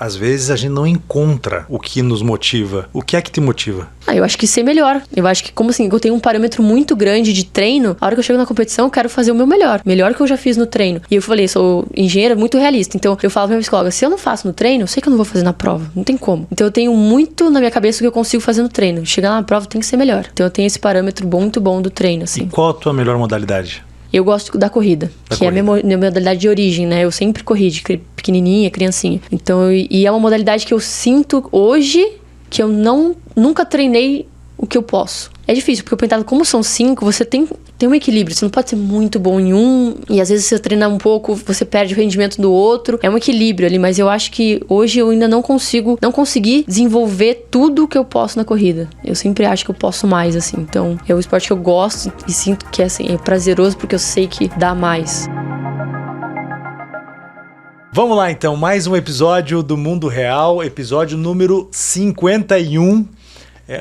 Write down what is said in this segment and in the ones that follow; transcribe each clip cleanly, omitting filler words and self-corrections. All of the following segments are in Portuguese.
às vezes a gente não encontra o que nos motiva. O que é que te motiva? Eu acho que ser melhor. Eu acho que, como assim, eu tenho um parâmetro muito grande de treino, a hora que eu chego na competição, eu quero fazer o meu melhor. Melhor que eu já fiz no treino. E eu falei, sou engenheira muito realista. Então, eu falo pra minha psicóloga, se eu não faço no treino, eu sei que eu não vou fazer na prova. Não tem como. Então, eu tenho muito na minha cabeça o que eu consigo fazer no treino. Chegar na prova tem que ser melhor. Então, eu tenho esse parâmetro muito bom do treino, assim. E qual a tua melhor modalidade? Eu gosto da corrida, é a minha modalidade de origem, né? Eu sempre corri de pequenininha, criancinha. Então, e é uma modalidade que eu sinto hoje que eu nunca treinei o que eu posso. É difícil, porque eu pentáculo, como são 5, você tem um equilíbrio. Você não pode ser muito bom em um, e às vezes você treina um pouco, você perde o rendimento do outro. É um equilíbrio ali, mas eu acho que hoje eu ainda não consegui desenvolver tudo que eu posso na corrida. Eu sempre acho que eu posso mais, assim. Então, é um esporte que eu gosto e sinto que assim, é prazeroso, porque eu sei que dá mais. Vamos lá, então. Mais um episódio do Mundo Real, episódio número 51.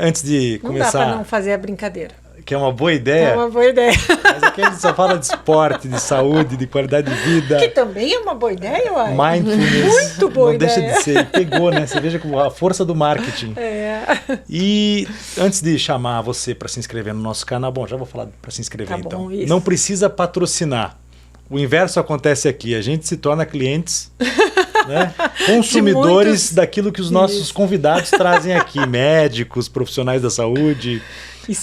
Antes de começar... Não dá pra não fazer a brincadeira. Que é uma boa ideia. É uma boa ideia. Mas aqui a gente só fala de esporte, de saúde, de qualidade de vida. Que também é uma boa ideia, uai. Mindfulness. Muito boa ideia. Não deixa de ser. Pegou, né? Você veja a força do marketing. É. E antes de chamar você para se inscrever no nosso canal, bom, já vou falar para se inscrever Tá então. bom, isso. Não precisa patrocinar. O inverso acontece aqui. A gente se torna clientes... né? Consumidores daquilo que os nossos convidados trazem aqui, médicos, profissionais da saúde,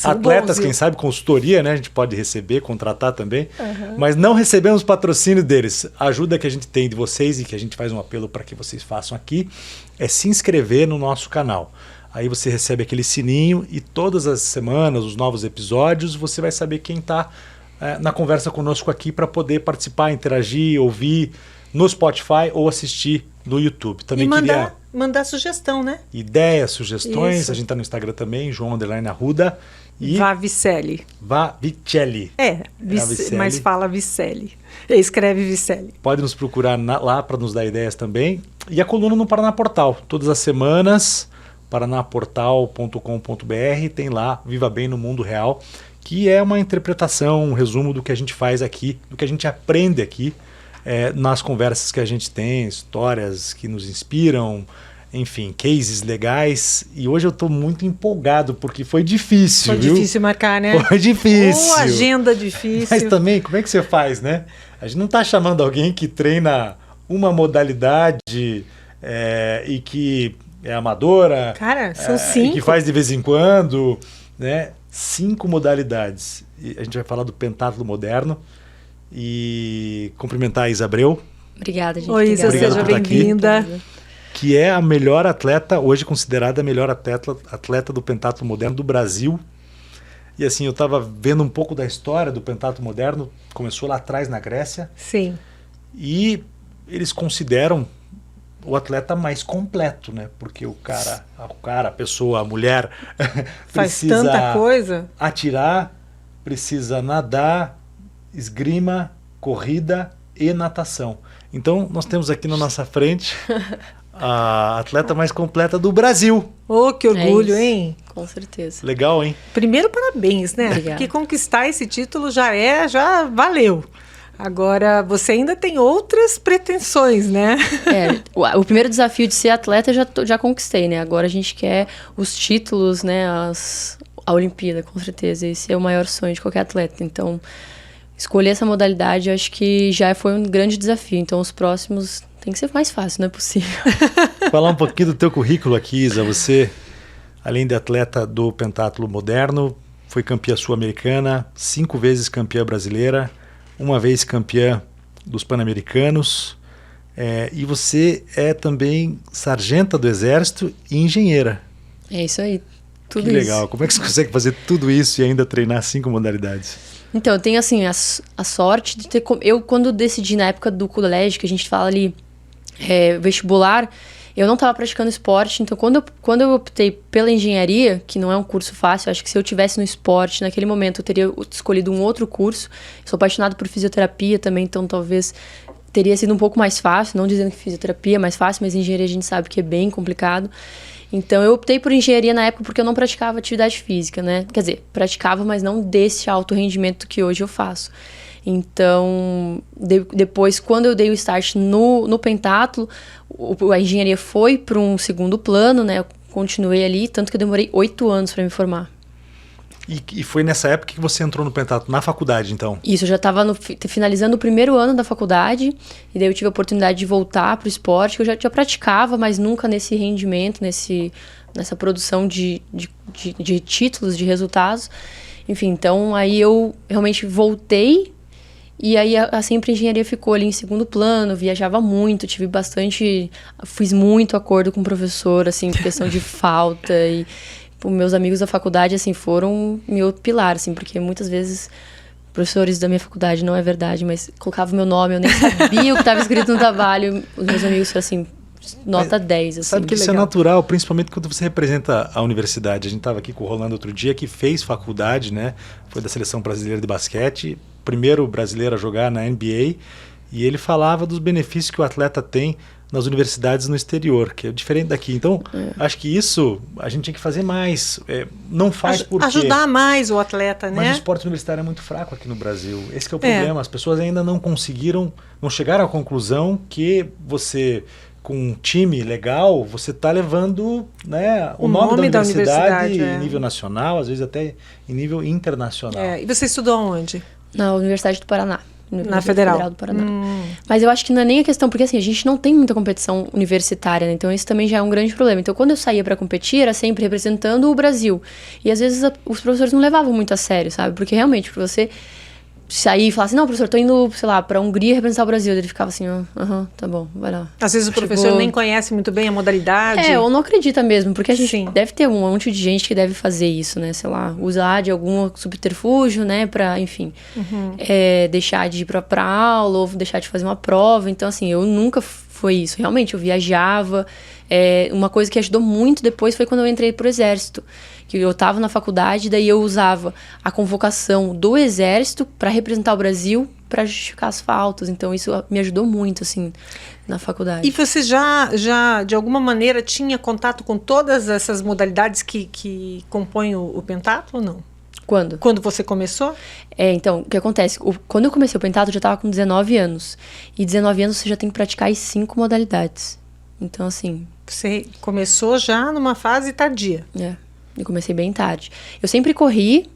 atletas, quem sabe consultoria, né? A gente pode receber, contratar também, mas não recebemos patrocínio deles. A ajuda que a gente tem de vocês e que a gente faz um apelo para que vocês façam aqui é se inscrever no nosso canal. Aí você recebe aquele sininho e todas as semanas, os novos episódios, você vai saber quem está na conversa conosco aqui para poder participar, interagir, ouvir no Spotify ou assistir no YouTube. Também e mandar sugestão, né? Ideias, sugestões. Isso. A gente está no Instagram também, João Arruda. E Vavicelli. Vavicelli. Mas fala Vicelli. Escreve Vicelli. Pode nos procurar lá para nos dar ideias também. E a coluna no Paraná Portal. Todas as semanas, paranaportal.com.br, tem lá Viva Bem no Mundo Real, que é uma interpretação, um resumo do que a gente faz aqui, do que a gente aprende aqui, nas conversas que a gente tem, histórias que nos inspiram, enfim, cases legais. E hoje eu estou muito empolgado, porque foi difícil, Foi difícil marcar, né? Foi difícil. Agenda difícil. Mas também, como é que você faz, né? A gente não está chamando alguém que treina uma modalidade e que é amadora. Cara, são 5. E que faz de vez em quando, né? 5 modalidades. E a gente vai falar do pentatlo moderno. E cumprimentar a Isa Abreu. Obrigada, gente. Oi, Isa, seja bem-vinda. Que é a melhor atleta, hoje considerada a melhor atleta do pentatlo moderno do Brasil. E assim, eu estava vendo um pouco da história do pentatlo moderno, começou lá atrás na Grécia. Sim. E eles consideram o atleta mais completo, né? Porque a pessoa, a mulher faz precisa tanta coisa. Atirar, precisa nadar, esgrima, corrida e natação. Então, nós temos aqui na nossa frente a atleta mais completa do Brasil. Oh, que orgulho, hein? Com certeza. Legal, hein? Primeiro, parabéns, né? Obrigada. Porque conquistar esse título já valeu. Agora, você ainda tem outras pretensões, né? O primeiro desafio de ser atleta eu já conquistei, né? Agora a gente quer os títulos, né? A Olimpíada, com certeza. Esse é o maior sonho de qualquer atleta. Então, escolher essa modalidade, eu acho que já foi um grande desafio. Então, os próximos tem que ser mais fácil, não é possível. Falar um pouquinho do teu currículo aqui, Isa. Você, além de atleta do pentatlo moderno, foi campeã sul-americana, 5 vezes campeã brasileira, 1 vez campeã dos Pan-Americanos. E você é também sargenta do Exército e engenheira. É isso aí. Tudo que isso. Legal. Como é que você consegue fazer tudo isso e ainda treinar 5 modalidades? Então, eu tenho assim, a sorte de ter... Eu, quando decidi na época do colégio, que a gente fala ali, vestibular, eu não estava praticando esporte. Então, quando eu optei pela engenharia, que não é um curso fácil, acho que se eu tivesse no esporte, naquele momento eu teria escolhido um outro curso. Eu sou apaixonado por fisioterapia também, então talvez teria sido um pouco mais fácil. Não dizendo que fisioterapia é mais fácil, mas engenharia a gente sabe que é bem complicado. Então, eu optei por engenharia na época porque eu não praticava atividade física, né? Quer dizer, praticava, mas não desse alto rendimento que hoje eu faço. Então, depois, quando eu dei o start no pentatlo, a engenharia foi para um segundo plano, né? Eu continuei ali, tanto que eu demorei 8 anos para me formar. E foi nessa época que você entrou no pentatlo, na faculdade, então? Isso, eu já estava finalizando o primeiro ano da faculdade, e daí eu tive a oportunidade de voltar para o esporte, que eu já praticava, mas nunca nesse rendimento, nessa produção de títulos, de resultados. Enfim, então aí eu realmente voltei, e aí sempre a engenharia ficou ali em segundo plano, viajava muito, fiz muito acordo com o professor, assim, por questão de falta, e meus amigos da faculdade, assim, foram meu pilar, assim, porque muitas vezes professores da minha faculdade, não é verdade, mas colocava o meu nome, eu nem sabia o que estava escrito no trabalho, os meus amigos, assim, nota 10, assim. Sabe que isso é natural, principalmente quando você representa a universidade. A gente estava aqui com o Rolando outro dia, que fez faculdade, né? Foi da Seleção Brasileira de Basquete, primeiro brasileiro a jogar na NBA, e ele falava dos benefícios que o atleta tem nas universidades no exterior, que é diferente daqui. Então, acho que isso a gente tinha que fazer mais. Não faz porque... Ajudar mais o atleta, né? Mas o esporte universitário é muito fraco aqui no Brasil. Esse que é o problema. As pessoas ainda não chegaram à conclusão que você, com um time legal, você está levando, né, o nome da universidade em nível nacional, às vezes até em nível internacional. E você estudou onde? Na Universidade do Paraná. Na Federal do Paraná. Mas eu acho que não é nem a questão, porque assim, a gente não tem muita competição universitária, né? Então isso também já é um grande problema. Então quando eu saía para competir, era sempre representando o Brasil. E às vezes os professores não levavam muito a sério, sabe? Porque realmente, pra você sair e falar assim, não, professor, tô indo, sei lá, pra Hungria representar o Brasil. Ele ficava assim, tá bom, vai lá. Às vezes o professor nem conhece muito bem a modalidade. Ou não acredita mesmo, porque a gente deve ter um monte de gente que deve fazer isso, né? Sei lá, usar de algum subterfúgio, né? Pra, enfim, deixar de ir pra aula ou deixar de fazer uma prova. Então, assim, eu nunca foi isso. Realmente, eu viajava. Uma coisa que ajudou muito depois foi quando eu entrei pro Exército. Que eu estava na faculdade, daí eu usava a convocação do Exército para representar o Brasil, para justificar as faltas. Então, isso me ajudou muito, assim, na faculdade. E você já de alguma maneira, tinha contato com todas essas modalidades que compõem o pentatlo ou não? Quando? Quando você começou? Então, o que acontece? Quando eu comecei o pentatlo, eu já estava com 19 anos. E 19 anos você já tem que praticar as 5 modalidades. Então, assim... Você começou já numa fase tardia. Eu comecei bem tarde. Eu sempre corri,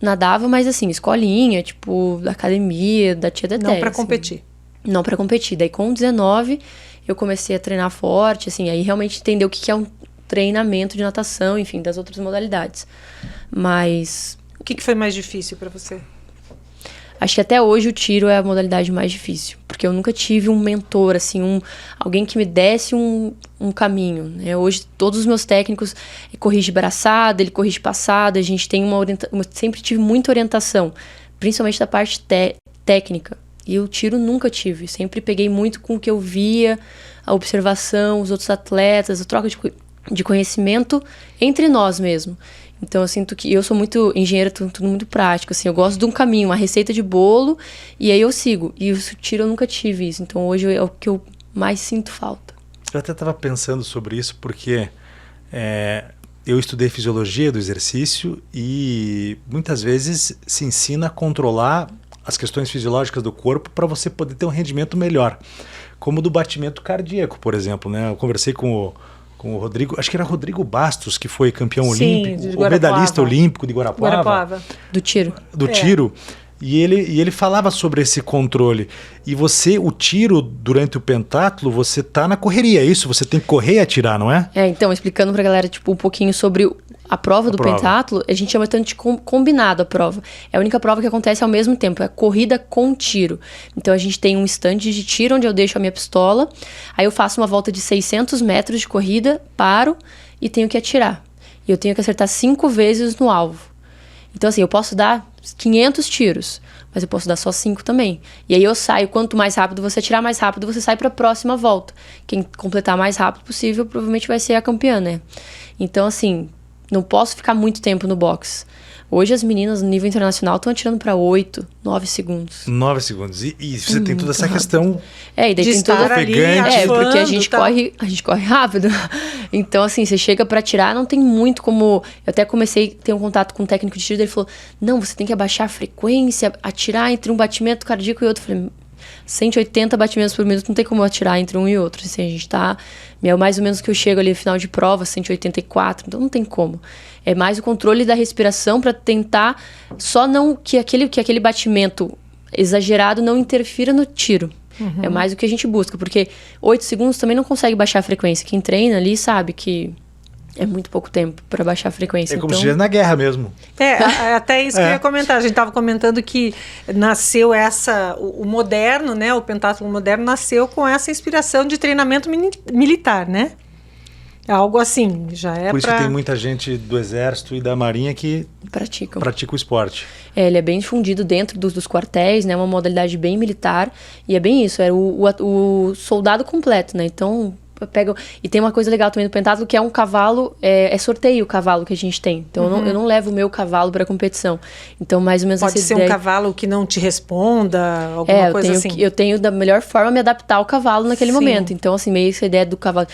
nadava, mas assim, escolinha, tipo, da academia, da tia Dedé. Não pra competir. Não pra competir. Daí com 19, eu comecei a treinar forte, assim, aí realmente entender o que é um treinamento de natação, enfim, das outras modalidades. Mas... O que foi mais difícil pra você? Acho que até hoje o tiro é a modalidade mais difícil, porque eu nunca tive um mentor, assim, alguém que me desse um caminho, né? Hoje todos os meus técnicos corrigem braçada, ele corrige passada, a gente tem sempre tive muita orientação, principalmente da parte técnica, e o tiro nunca tive, sempre peguei muito com o que eu via, a observação, os outros atletas, a troca de conhecimento entre nós mesmo. Então, eu sinto que eu sou muito engenheira, tudo muito prático, assim, eu gosto de um caminho, uma receita de bolo, e aí eu sigo. E o tiro eu nunca tive isso, então hoje é o que eu mais sinto falta. Eu até estava pensando sobre isso, porque eu estudei fisiologia do exercício e muitas vezes se ensina a controlar as questões fisiológicas do corpo para você poder ter um rendimento melhor, como do batimento cardíaco, por exemplo, né? Eu conversei com o Rodrigo, acho que era Rodrigo Bastos, que foi campeão olímpico, o medalhista olímpico de Guarapuava. Do tiro. Do tiro. E ele falava sobre esse controle. E o tiro, durante o pentatlo, você tá na correria, é isso? Você tem que correr e atirar, não é? Então, explicando pra galera, tipo, um pouquinho sobre a prova do pentatlo, a gente chama tanto de combinado a prova. É a única prova que acontece ao mesmo tempo, é corrida com tiro. Então, a gente tem um stand de tiro, onde eu deixo a minha pistola, aí eu faço uma volta de 600 metros de corrida, paro e tenho que atirar. E eu tenho que acertar 5 vezes no alvo. Então, assim, eu posso dar 500 tiros, mas eu posso dar só 5 também. E aí eu saio, quanto mais rápido você atirar, mais rápido você sai para a próxima volta. Quem completar mais rápido possível provavelmente vai ser a campeã, né? Então, assim, não posso ficar muito tempo no box. Hoje as meninas no nível internacional estão atirando para 8, 9 segundos. 9 segundos. E você tem toda essa questão e daí de tem estar toda ali, porque a gente tá? corre rápido. Então, assim, você chega para atirar, não tem muito como... Eu até comecei a ter um contato com um técnico de tiro, ele falou, não, você tem que abaixar a frequência, atirar entre um batimento cardíaco e outro. Eu falei, 180 batimentos por minuto, não tem como eu atirar entre um e outro. Assim, a gente tá... É mais ou menos que eu chego ali no final de prova, 184, então não tem como. É mais o controle da respiração para tentar só não que aquele batimento exagerado não interfira no tiro. É mais o que a gente busca, porque 8 segundos também não consegue baixar a frequência. Quem treina ali sabe que é muito pouco tempo para baixar a frequência. É como se estivesse na guerra mesmo. Até isso que eu ia comentar. A gente estava comentando que nasceu o moderno, né? O pentatlo moderno nasceu com essa inspiração de treinamento militar, né? Algo assim, já é Por isso que tem muita gente do Exército e da Marinha que pratica o esporte. Ele é bem difundido dentro dos quartéis, né? Uma modalidade bem militar. E é bem isso, é o soldado completo, né? Então, e tem uma coisa legal também do pentatlo, que é um cavalo, é sorteio o cavalo que a gente tem. Então, eu não levo o meu cavalo para competição. Então, mais ou menos Pode ser um cavalo que não te responda, alguma coisa assim. Eu tenho da melhor forma me adaptar ao cavalo naquele momento. Então, assim, meio essa ideia do cavalo...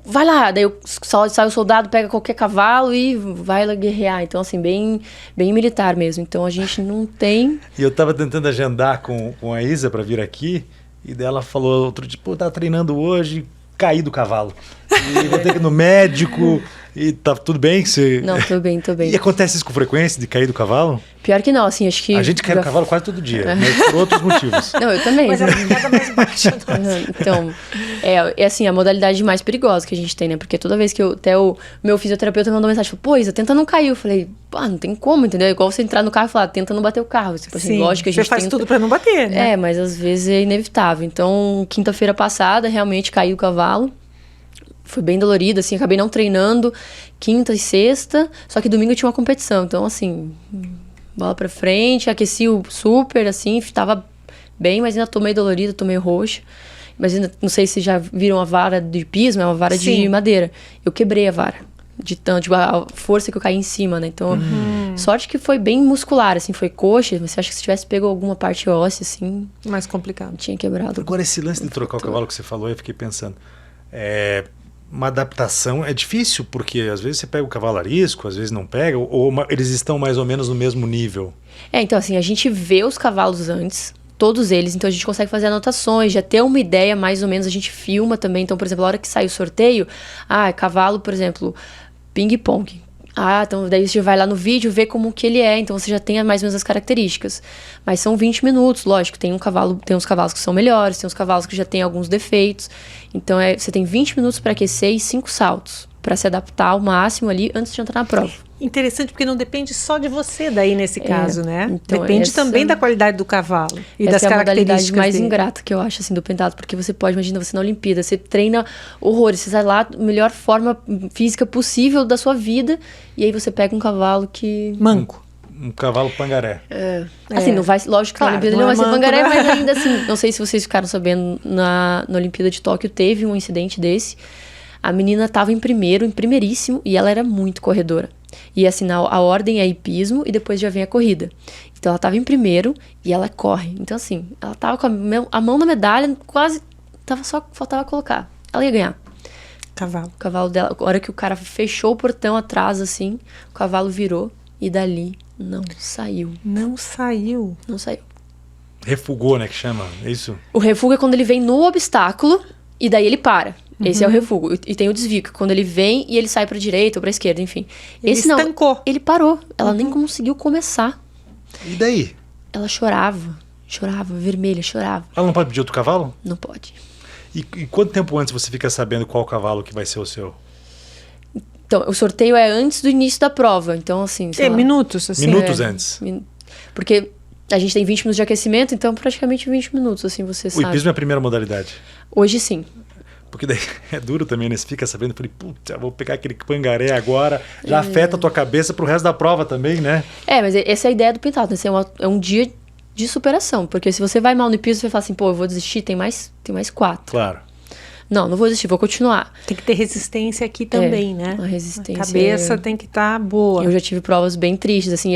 Vai lá, daí sai o soldado, pega qualquer cavalo e vai lá guerrear. Então, assim, bem militar mesmo. Então, a gente não tem... E eu tava tentando agendar com a Isa para vir aqui, e dela falou outro dia, pô, tá treinando hoje, caí do cavalo. E vou ter que ir no médico... E tá tudo bem? Não, tô bem. E acontece isso com frequência, de cair do cavalo? Pior que não, assim, acho que... A gente cai do cavalo quase todo dia, mas por outros motivos. Não, eu também. Mas a queda mais baixa. Então, é assim, a modalidade mais perigosa que a gente tem, né? Porque toda vez que até o meu fisioterapeuta mandou mensagem, falou, pô, Isa, tenta não cair. Eu falei, não tem como, entendeu? É igual você entrar no carro e falar, tenta não bater o carro. Tipo assim, lógico que a gente você faz tudo pra não bater, né? Mas às vezes é inevitável. Então, quinta-feira passada, realmente caiu o cavalo. Foi bem dolorido, assim, acabei não treinando quinta e sexta, só que domingo eu tinha uma competição. Então, assim, bola pra frente, aqueci o super, assim, tava bem, mas ainda tô meio dolorida, tô meio roxa. Mas ainda, não sei se já viram a vara de pismo, é uma vara de madeira. Eu quebrei a vara, de tanto, a força que eu caí em cima, né? Então, sorte que foi bem muscular, assim, foi coxa, mas você acha que se tivesse pego alguma parte óssea, assim... Mais complicado. Tinha quebrado. Agora, esse lance de trocar o cavalo que você falou, eu fiquei pensando... Uma adaptação é difícil, porque às vezes você pega o cavalo arisco, às vezes não pega, ou eles estão mais ou menos no mesmo nível? Então assim, a gente vê os cavalos antes, todos eles, então a gente consegue fazer anotações, já ter uma ideia mais ou menos, a gente filma também. Então, por exemplo, a hora que sai o sorteio, cavalo, por exemplo, ping-pong. Então daí você vai lá no vídeo, vê como que ele é, então você já tem mais ou menos as características. Mas são 20 minutos, lógico, tem uns cavalos que são melhores, tem uns cavalos que já tem alguns defeitos. Então você tem 20 minutos para aquecer e 5 saltos, para se adaptar ao máximo ali antes de entrar na prova. Interessante, porque não depende só de você daí nesse caso, né? Então depende também da qualidade do cavalo e das características é a modalidade mais dele. Ingrata que eu acho, assim, do pentatlo, porque você pode, imagina, você na Olimpíada, você treina horrores, você sai lá a melhor forma física possível da sua vida, e aí você pega um cavalo que... Manco. Um cavalo pangaré. Assim, não vai, lógico que claro, na Olimpíada não não vai ser manco, pangaré, né? mas ainda assim, não sei se vocês ficaram sabendo, na Olimpíada de Tóquio teve um incidente desse. A menina estava em primeiríssimo, e ela era muito corredora. E assim, a ordem é hipismo e depois já vem a corrida. Então ela estava em primeiro e ela corre. Então assim, ela estava com a mão na medalha, quase, faltava colocar. Ela ia ganhar. Cavalo. O cavalo dela, a hora que o cara fechou o portão atrás, assim, o cavalo virou e dali não saiu. Não saiu. Não saiu. Refugou, né, que chama, é isso? O refugo é quando ele vem no obstáculo e daí ele para. Esse é o refugo. E tem o desvio, que quando ele vem e ele sai pra direita ou pra esquerda, enfim. Ele estancou. Não, ele parou. Ela nem conseguiu começar. E daí? Ela chorava, vermelha, chorava. Ela não pode pedir outro cavalo? Não pode. E quanto tempo antes você fica sabendo qual cavalo que vai ser o seu? Então, o sorteio é antes do início da prova. Então, assim... minutos, assim. Minutos antes. Porque a gente tem 20 minutos de aquecimento, então praticamente 20 minutos, assim, você sabe. O hipismo é a primeira modalidade? Hoje, sim. Porque daí é duro também, né? Você fica sabendo, falei, putz, eu vou pegar aquele pangaré agora, já afeta a tua cabeça pro resto da prova também, né? Mas essa é a ideia do pentatlo, né? É um dia de superação, porque se você vai mal no hipismo, você fala assim, pô, eu vou desistir, tem mais 4. Claro. Não vou desistir, vou continuar. Tem que ter resistência aqui também, né? A resistência. A cabeça tem que estar boa. Eu já tive provas bem tristes, assim,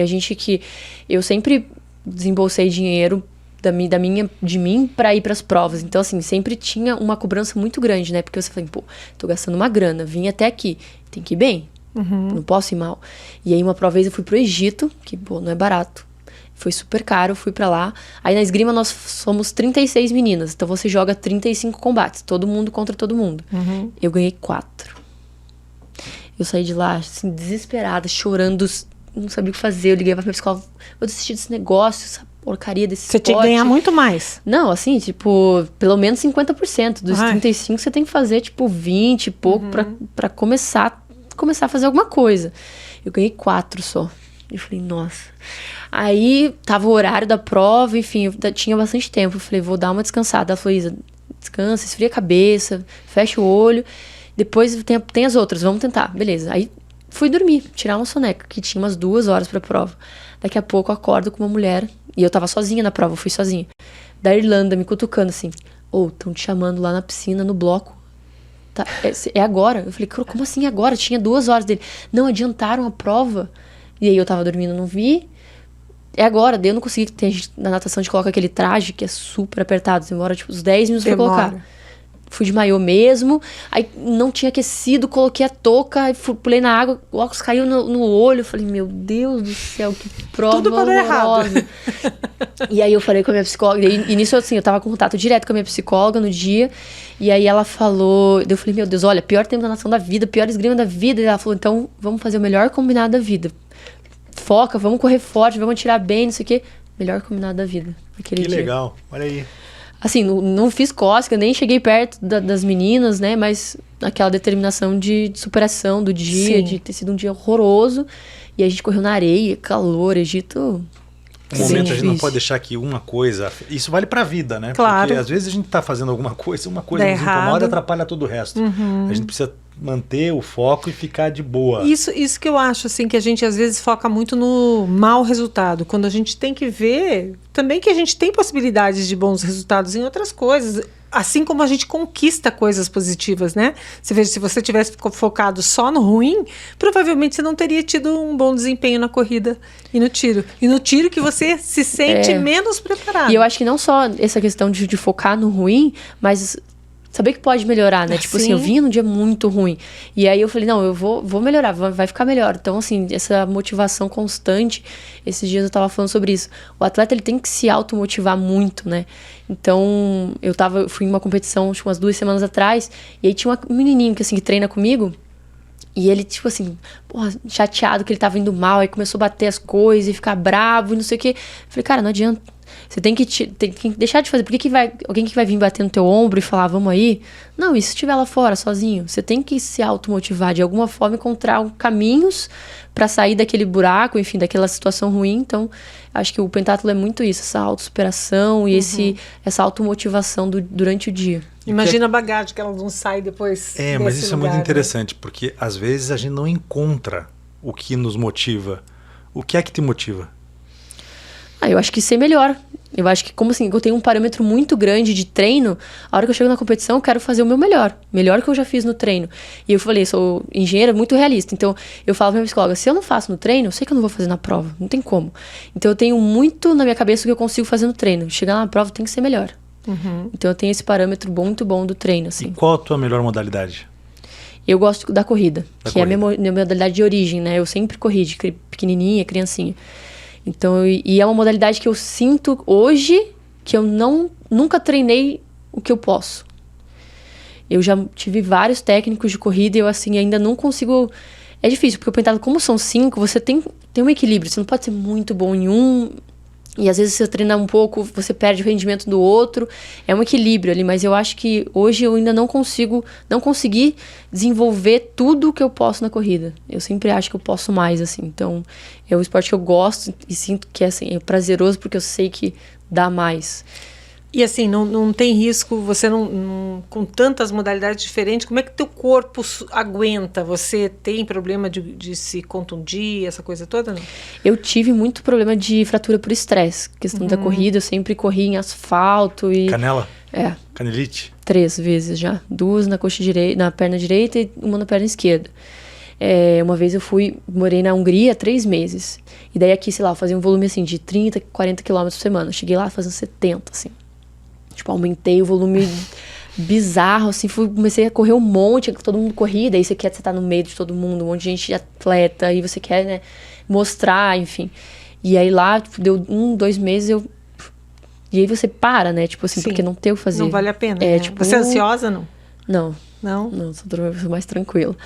eu sempre desembolsei dinheiro de mim pra ir pras provas. Então, assim, sempre tinha uma cobrança muito grande, né? Porque você fala, pô, tô gastando uma grana, vim até aqui, tem que ir bem, não posso ir mal. E aí, uma vez eu fui pro Egito, que, pô, não é barato. Foi super caro, fui pra lá. Aí na esgrima nós somos 36 meninas, então você joga 35 combates, todo mundo contra todo mundo. Eu ganhei 4. Eu saí de lá, assim, desesperada, chorando, não sabia o que fazer. Eu liguei pra minha psicóloga, vou desistir desse negócio, essa porcaria desse Você tinha que ganhar muito mais. Não, assim, tipo, pelo menos 50%. Dos 35 você tem que fazer, tipo, 20 e pouco pra começar a fazer alguma coisa. Eu ganhei 4 só. Eu falei, nossa. Aí tava o horário da prova, enfim, eu tinha bastante tempo. Eu falei, vou dar uma descansada. Ela falou, Isa, descansa, esfria a cabeça, fecha o olho. Depois tem as outras, vamos tentar. Beleza. Aí fui dormir, tirar uma soneca, que tinha umas 2 horas pra prova. Daqui a pouco eu acordo com uma mulher, e eu tava sozinha na prova, eu fui sozinha, da Irlanda, me cutucando assim. Tão te chamando lá na piscina, no bloco. Tá, é agora. Eu falei, como assim agora? Tinha 2 horas dele. Não, adiantaram a prova. E aí eu tava dormindo, não vi. É agora, daí eu não consegui. Na natação a gente coloca aquele traje que é super apertado, demora tipo uns 10 minutos pra colocar. Fui de maiô mesmo, aí não tinha aquecido, coloquei a touca, aí pulei na água, o óculos caiu no olho, falei, meu Deus do céu, que prova tudo para dar errado. E aí eu falei com a minha psicóloga, e nisso assim, eu tava em contato direto com a minha psicóloga no dia, e aí ela falou, eu falei, meu Deus, olha, pior tempo da natação da vida, pior esgrima da vida, e ela falou, então vamos fazer o melhor combinado da vida. Foca, vamos correr forte, vamos atirar bem, não sei o quê. Melhor combinado da vida. Que dia. Legal, olha aí. Assim, não fiz cócega, nem cheguei perto das meninas, né? Mas aquela determinação de superação do dia, de ter sido um dia horroroso. E a gente correu na areia, calor, Egito... Um momento a gente não pode deixar que uma coisa... Isso vale pra vida, né? Claro. Porque às vezes a gente tá fazendo alguma coisa, uma coisa nos incomoda e atrapalha todo o resto. A gente precisa manter o foco e ficar de boa. Isso que eu acho, assim, que a gente às vezes foca muito no mau resultado, quando a gente tem que ver também que a gente tem possibilidades de bons resultados em outras coisas, assim como a gente conquista coisas positivas, né? Você veja, se você tivesse focado só no ruim, provavelmente você não teria tido um bom desempenho na corrida e no tiro. E no tiro que você se sente menos preparado. E eu acho que não só essa questão de focar no ruim, mas... saber que pode melhorar, né? Tipo assim, eu vinha num dia muito ruim. E aí eu falei, não, eu vou melhorar, vai ficar melhor. Então, assim, essa motivação constante, esses dias eu tava falando sobre isso. O atleta, ele tem que se automotivar muito, né? Então, eu fui em uma competição, acho que umas 2 semanas atrás, e aí tinha um menininho que, assim, que treina comigo, e ele, tipo assim, porra, chateado que ele tava indo mal, aí começou a bater as coisas e ficar bravo e não sei o quê. Eu falei, cara, não adianta. Você tem que deixar de fazer. Por que alguém que vai vir bater no teu ombro e falar, vamos aí? Não, e se estiver lá fora, sozinho? Você tem que se automotivar, de alguma forma, encontrar caminhos para sair daquele buraco, enfim, daquela situação ruim. Então, acho que o pentatlo é muito isso, essa autossuperação e essa automotivação durante o dia. Imagina a bagagem que ela não sai depois mas isso lugar, é muito interessante, porque às vezes a gente não encontra o que nos motiva. O que é que te motiva? Eu acho que ser melhor. Eu acho que, como assim, eu tenho um parâmetro muito grande de treino, a hora que eu chego na competição, eu quero fazer o meu melhor. Melhor que eu já fiz no treino. E eu falei, sou engenheira muito realista. Então, eu falo pra minha psicóloga, se eu não faço no treino, eu sei que eu não vou fazer na prova. Não tem como. Então, eu tenho muito na minha cabeça o que eu consigo fazer no treino. Chegar na prova, tem que ser melhor. Então, eu tenho esse parâmetro muito bom do treino, assim. E qual a tua melhor modalidade? Eu gosto da corrida, que é a minha modalidade de origem, né? Eu sempre corri de pequenininha, criancinha. Então, e é uma modalidade que eu sinto hoje que eu nunca treinei o que eu posso. Eu já tive vários técnicos de corrida e eu, assim, ainda não consigo... É difícil, porque o pentatlo, como são 5, você tem um equilíbrio. Você não pode ser muito bom em um... E às vezes você treina um pouco, você perde o rendimento do outro. É um equilíbrio ali, mas eu acho que hoje eu ainda não consegui desenvolver tudo o que eu posso na corrida. Eu sempre acho que eu posso mais, assim. Então, é um esporte que eu gosto e sinto que assim, é prazeroso porque eu sei que dá mais. E assim, não tem risco, você com tantas modalidades diferentes, como é que teu corpo aguenta? Você tem problema de se contundir, essa coisa toda, não? Eu tive muito problema de fratura por estresse. Questão da corrida, eu sempre corri em asfalto e... Canela? É. Canelite? 3 vezes já. 2 na coxa direita, na perna direita e 1 na perna esquerda. Uma vez eu morei na Hungria 3 meses. E daí aqui, sei lá, eu fazia um volume assim de 30, 40 quilômetros por semana. Eu cheguei lá fazendo 70, assim. Tipo, aumentei o volume bizarro, assim, comecei a correr um monte, todo mundo corria, daí você tá no meio de todo mundo, um monte de gente de atleta, e você quer, né, mostrar, enfim. E aí lá, deu 2 meses, e aí você para, né, tipo assim, porque não tem o que fazer. Não vale a pena, né? Tipo, você é ansiosa, não? Não, sou mais tranquila.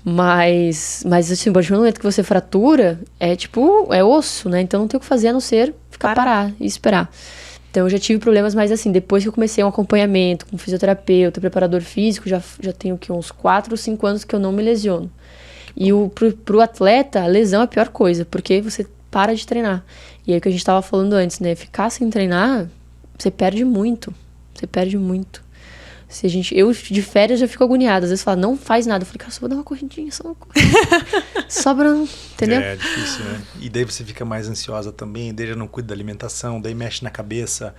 Mas assim, a partir do momento que você fratura, é osso, né, então não tem o que fazer a não ser parar e esperar. Então, eu já tive problemas, mas assim, depois que eu comecei um acompanhamento com fisioterapeuta, preparador físico, já tenho uns 4 ou 5 anos que eu não me lesiono. E pro atleta, a lesão é a pior coisa, porque você para de treinar. E aí, o que a gente tava falando antes, né? Ficar sem treinar, você perde muito. Você perde muito. Eu, de férias, já fico agoniada. Às vezes, falo, não faz nada. Eu falei, cara, só vou dar uma corridinha, só uma corridinha. Só pra não... Entendeu? É difícil, né? E daí você fica mais ansiosa também, daí já não cuida da alimentação, daí mexe na cabeça.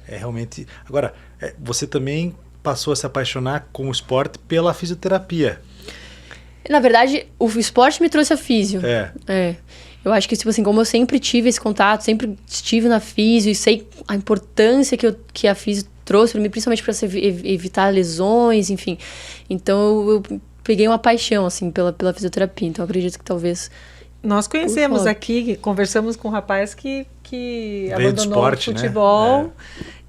É realmente... Agora, você também passou a se apaixonar com o esporte pela fisioterapia. Na verdade, o esporte me trouxe a físio. É. Eu acho que, tipo assim, como eu sempre tive esse contato, sempre estive na físio e sei a importância que a físio trouxe para mim, principalmente para evitar lesões, enfim. Então, eu peguei uma paixão, assim, pela fisioterapia. Então, eu acredito que talvez... Nós conhecemos aqui, conversamos com um rapaz que abandonou esporte, o futebol, né?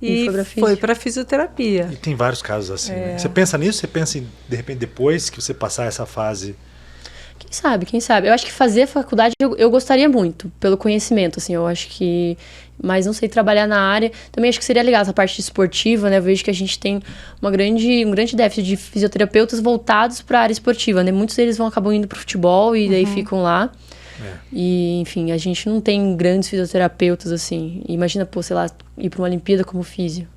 E foi para fisioterapia. E tem vários casos assim, né? Você pensa nisso? Você pensa em, de repente, depois que você passar essa fase... Quem sabe? Eu acho que fazer faculdade eu gostaria muito, pelo conhecimento, assim, eu acho que... Mas não sei trabalhar na área. Também acho que seria legal essa parte esportiva, né? Eu vejo que a gente tem um grande déficit de fisioterapeutas voltados para a área esportiva, né? Muitos deles acabam indo pro futebol e daí ficam lá. E, enfim, a gente não tem grandes fisioterapeutas, assim. Imagina, sei lá, ir para uma Olimpíada como físio.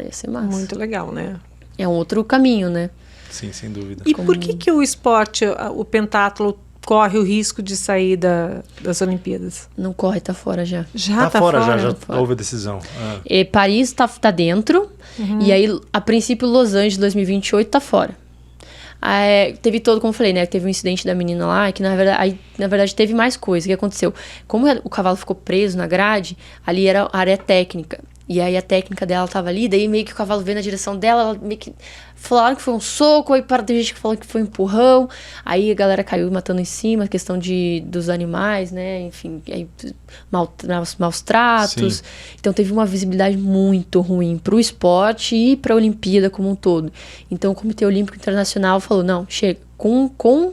Ia ser massa. Muito legal, né? É um outro caminho, né? Sim, sem dúvida. E por que o esporte, o pentatlo, corre o risco de sair das Olimpíadas? Não corre, tá fora já. Já tá fora? Já houve a decisão. E Paris tá dentro. E aí, a princípio, Los Angeles 2028 tá fora. Teve como eu falei, né? Teve um incidente da menina lá, que na verdade teve mais coisa. O que aconteceu? Como o cavalo ficou preso na grade, ali era a área técnica. E aí a técnica dela tava ali, daí meio que o cavalo veio na direção dela, ela meio que falaram que foi um soco, aí tem gente que falou que foi um empurrão, aí a galera caiu matando em cima, a questão dos animais, né, enfim, aí, maus tratos. Sim. Então teve uma visibilidade muito ruim pro esporte e pra Olimpíada como um todo. Então o Comitê Olímpico Internacional falou, não, chega, com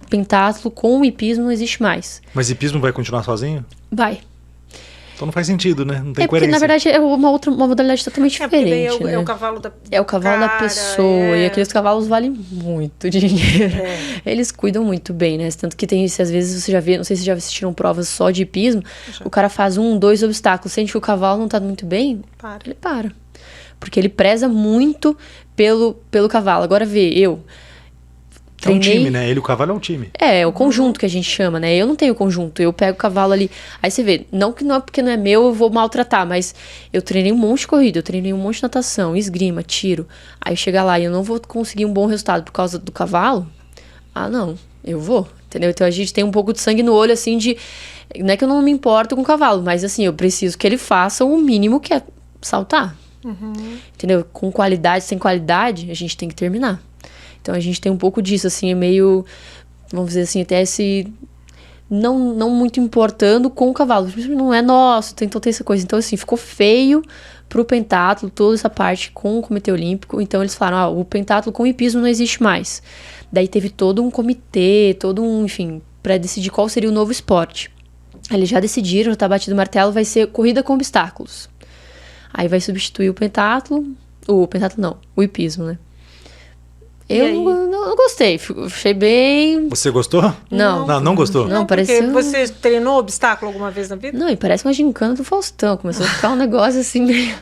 pentatlo, com hipismo não existe mais. Mas hipismo vai continuar sozinho? Vai. Então não faz sentido, né? Não tem coerência. Porque, na verdade, é uma modalidade totalmente diferente, né? É o cavalo da É o cavalo da pessoa. E aqueles cavalos valem muito dinheiro. Eles cuidam muito bem, né? Tanto que tem isso, às vezes, você já vê... Não sei se já assistiram provas só de hipismo. O cara faz 2 obstáculos. Sente que o cavalo não tá muito bem, ele para. Porque ele preza muito pelo cavalo. Agora vê, É um time, né? Ele e o cavalo é um time. É o conjunto que a gente chama, né? Eu não tenho conjunto, eu pego o cavalo ali. Aí você vê, não é porque não é meu, eu vou maltratar, mas eu treinei um monte de corrida, eu treinei um monte de natação, esgrima, tiro. Aí chega lá e eu não vou conseguir um bom resultado por causa do cavalo, não, eu vou, entendeu? Então a gente tem um pouco de sangue no olho, assim, não é que eu não me importo com o cavalo, mas assim, eu preciso que ele faça o mínimo que é saltar. Entendeu? Com qualidade, sem qualidade, a gente tem que terminar. Então, a gente tem um pouco disso, assim, é meio, vamos dizer assim, até não muito importando com o cavalo. Não é nosso, então tem essa coisa. Então, assim, ficou feio pro pentatlo, toda essa parte com o Comitê Olímpico. Então, eles falaram, o pentatlo com hipismo não existe mais. Daí teve todo um comitê, enfim, para decidir qual seria o novo esporte. Eles já decidiram, já tá batido o martelo, vai ser corrida com obstáculos. Aí vai substituir o hipismo, né? Eu não gostei, achei bem... Você gostou? Não gostou? Não, pareceu... Você treinou obstáculo alguma vez na vida? Não, e parece uma gincana do Faustão. Começou a ficar um negócio assim meio...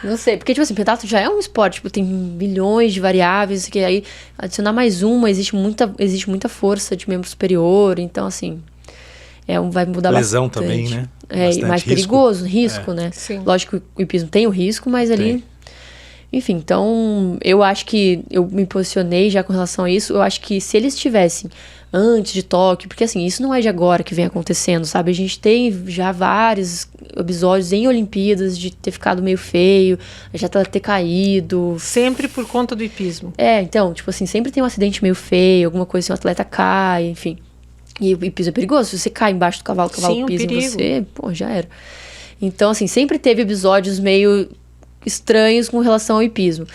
Não sei, porque tipo assim, pentatlo já é um esporte, tipo, tem milhões de variáveis, que aí adicionar mais uma, existe muita força de membro superior, então assim, vai mudar lesão bastante. Também, né? É, bastante mais perigoso, risco, né? Sim. Lógico que o hipismo tem o risco, mas ali... Enfim, então, eu acho que eu me posicionei já com relação a isso. Eu acho que se eles tivessem antes de Tóquio, porque assim, isso não é de agora que vem acontecendo, sabe? A gente tem já vários episódios em Olimpíadas de ter ficado meio feio, já ter caído. Sempre por conta do hipismo. Então, tipo assim, sempre tem um acidente meio feio, alguma coisa assim, o atleta cai, enfim. E o hipismo é perigoso, se você cai embaixo do cavalo, o cavalo pisa em você, já era. Então, assim, sempre teve episódios meio estranhos com relação ao hipismo.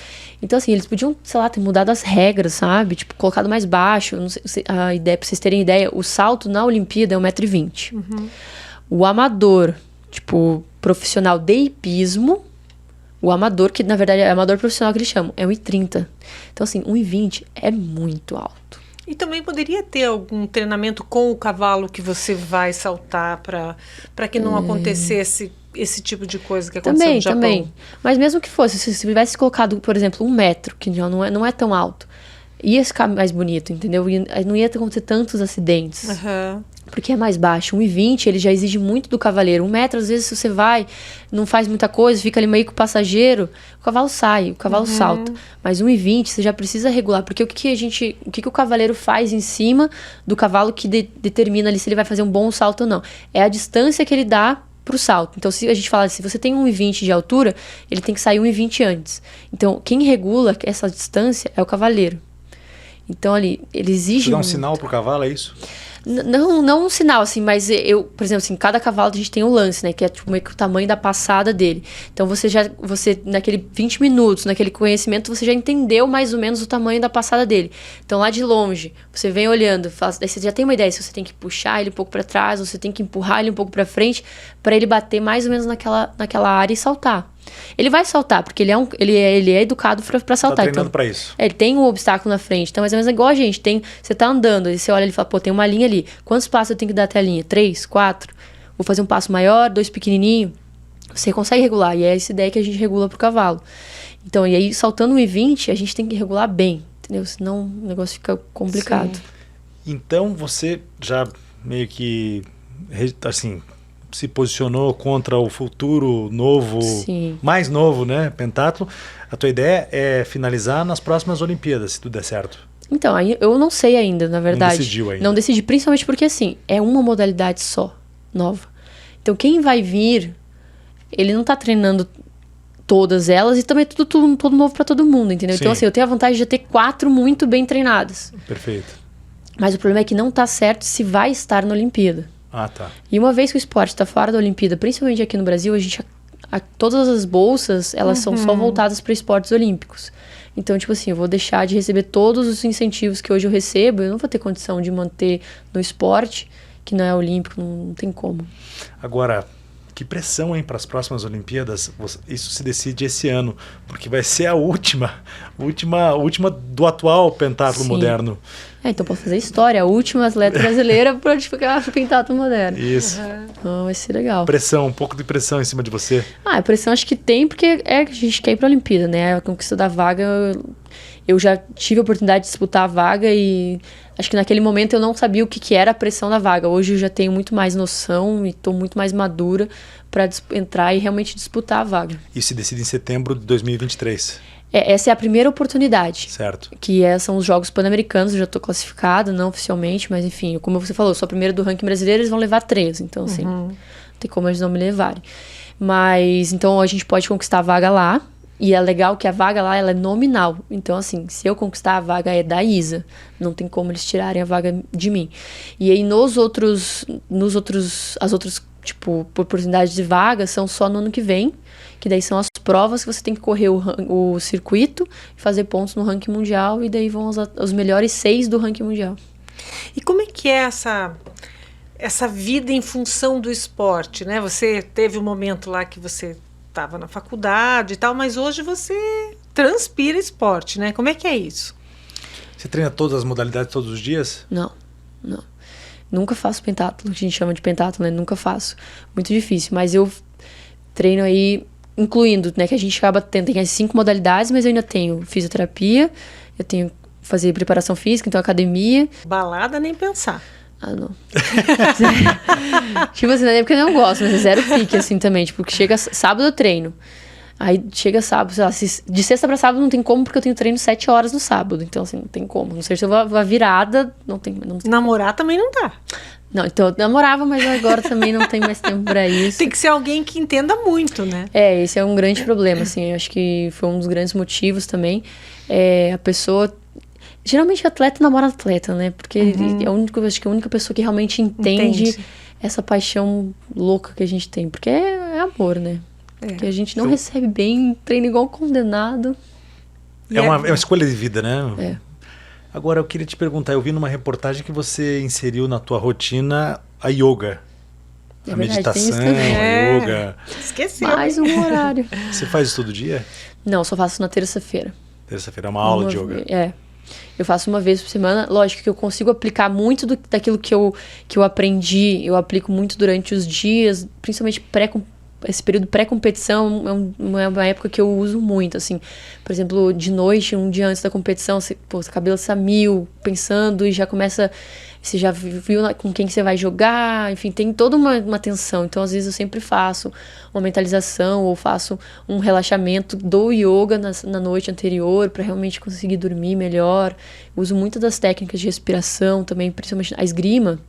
Então, assim, eles podiam, sei lá, ter mudado as regras, sabe? Tipo, colocado mais baixo. Não sei, a ideia, pra vocês terem ideia, o salto na Olimpíada é 1,20 m. O amador, tipo, profissional de hipismo, o amador, que na verdade é amador profissional que eles chamam, é 1,30 m. Então, assim, 1,20 m é muito alto. E também poderia ter algum treinamento com o cavalo que você vai saltar para que não acontecesse esse tipo de coisa que aconteceu no Japão. Também. Mas mesmo que fosse, se tivesse colocado, por exemplo, 1 metro, que já não é tão alto, ia ficar mais bonito, entendeu? Não ia acontecer tantos acidentes. Porque é mais baixo. 1,20 m, ele já exige muito do cavaleiro. 1 metro, às vezes, se você vai, não faz muita coisa, fica ali meio com o passageiro, o cavalo sai, o cavalo salta. Mas 1,20 m, você já precisa regular. Porque o que o cavaleiro faz em cima do cavalo que determina ali se ele vai fazer um bom salto ou não? É a distância que ele dá pro salto. Então, se a gente fala, se você tem 1,20 m de altura, ele tem que sair 1,20 m antes. Então, quem regula essa distância é o cavaleiro. Então, ali, ele exige... Você dá um sinal pro cavalo, é isso? Não um sinal, assim, mas por exemplo, assim, cada cavalo a gente tem um lance, né? Que é tipo meio que o tamanho da passada dele. Então você naquele 20 minutos, naquele conhecimento, você já entendeu mais ou menos o tamanho da passada dele. Então lá de longe, você vem olhando, daí você já tem uma ideia se você tem que puxar ele um pouco para trás, ou você tem que empurrar ele um pouco para frente, para ele bater mais ou menos naquela área e saltar. Ele vai saltar, porque ele é educado pra saltar. Tá treinando então, pra isso. Ele tem um obstáculo na frente. Então, mais ou menos igual a gente. Você tá andando, aí você olha e fala, pô, tem uma linha ali. Quantos passos eu tenho que dar até a linha? 3, 4? Vou fazer um passo maior, 2 pequenininho. Você consegue regular. E é essa ideia que a gente regula pro cavalo. Então, e aí, saltando 1,20 m, a gente tem que regular bem. Entendeu? Senão o negócio fica complicado. Sim. Então, você já meio que, assim, se posicionou contra o futuro novo, mais novo, né, pentatlo. A tua ideia é finalizar nas próximas Olimpíadas, se tudo der certo. Então, aí eu não sei ainda, na verdade. Não decidiu ainda. Não decidi, principalmente porque, assim, é uma modalidade só, nova. Então, quem vai vir, ele não tá treinando todas elas e também é tudo novo para todo mundo, entendeu? Sim. Então, assim, eu tenho a vantagem de ter 4 muito bem treinadas. Perfeito. Mas o problema é que não tá certo se vai estar na Olimpíada. Ah, tá. E uma vez que o esporte está fora da Olimpíada, principalmente aqui no Brasil, todas as bolsas, elas são só voltadas para esportes olímpicos. Então, tipo assim, eu vou deixar de receber todos os incentivos que hoje eu recebo, eu não vou ter condição de manter no esporte, que não é olímpico, não tem como. Agora, que pressão, hein, para as próximas Olimpíadas. Isso se decide esse ano, porque vai ser a última do atual pentatlo moderno. Então pode fazer história, a última atleta brasileira para ficar pentatlo moderno. Isso. Vai ser legal. Pressão, um pouco de pressão em cima de você. A pressão acho que tem, porque a gente quer ir para a Olimpíada, né? A conquista da vaga, eu já tive a oportunidade de disputar a vaga e acho que naquele momento eu não sabia o que era a pressão da vaga. Hoje eu já tenho muito mais noção e estou muito mais madura para entrar e realmente disputar a vaga. Isso se decide em setembro de 2023. Essa é a primeira oportunidade. Certo. Que são os Jogos Pan-Americanos, eu já estou classificada, não oficialmente, mas enfim, como você falou, eu sou a primeira do ranking brasileiro, eles vão levar 3, então assim, não tem como eles não me levarem. Mas, então a gente pode conquistar a vaga lá, e é legal que a vaga lá, ela é nominal. Então assim, se eu conquistar a vaga é da Isa, não tem como eles tirarem a vaga de mim. E aí as outras, tipo, oportunidades de vaga são só no ano que vem, que daí são as provas que você tem que correr o circuito, fazer pontos no ranking mundial, e daí vão os melhores 6 do ranking mundial. E como é que é essa vida em função do esporte, né? Você teve um momento lá que você estava na faculdade e tal, mas hoje você transpira esporte, né? Como é que é isso? Você treina todas as modalidades todos os dias? Não. Nunca faço pentátulo, que a gente chama de pentátulo, né? Nunca faço. Muito difícil, mas eu treino aí, incluindo, né? Que a gente acaba tendo, tem as 5 modalidades, mas eu ainda tenho fisioterapia, eu tenho fazer preparação física, então academia. Balada nem pensar. Ah, não. Tipo assim, não é porque eu não gosto, mas é zero pique, assim, também. Tipo, que chega sábado eu treino. Aí chega sábado, sei lá, de sexta pra sábado não tem como, porque eu tenho treino 7 horas no sábado. Então, assim, não tem como. Não sei se eu vou a virada, não tem. Namorar também não dá. Não, então eu namorava, mas agora também não tem mais tempo pra isso. Tem que ser alguém que entenda muito, né? Esse é um grande problema, assim. Eu acho que foi um dos grandes motivos também. A pessoa... Geralmente atleta namora atleta, né? Porque acho que a única pessoa que realmente entende essa paixão louca que a gente tem. Porque é amor, né? Porque a gente não recebe bem, treina igual condenado. É uma escolha de vida, né? É. Agora, eu queria te perguntar, eu vi numa reportagem que você inseriu na tua rotina a yoga. A meditação, a yoga. Esqueci. Mais um horário. Você faz isso todo dia? Não, só faço na terça-feira. Terça-feira é uma aula de yoga. Eu faço uma vez por semana. Lógico que eu consigo aplicar muito daquilo que eu aprendi. Eu aplico muito durante os dias, principalmente esse período pré-competição é uma época que eu uso muito, assim. Por exemplo, de noite, um dia antes da competição, seu cabelo está mil, pensando, e já começa... Você já viu com quem você vai jogar, enfim, tem toda uma tensão. Então, às vezes, eu sempre faço uma mentalização ou faço um relaxamento do yoga na noite anterior para realmente conseguir dormir melhor. Uso muito das técnicas de respiração também, principalmente a esgrima.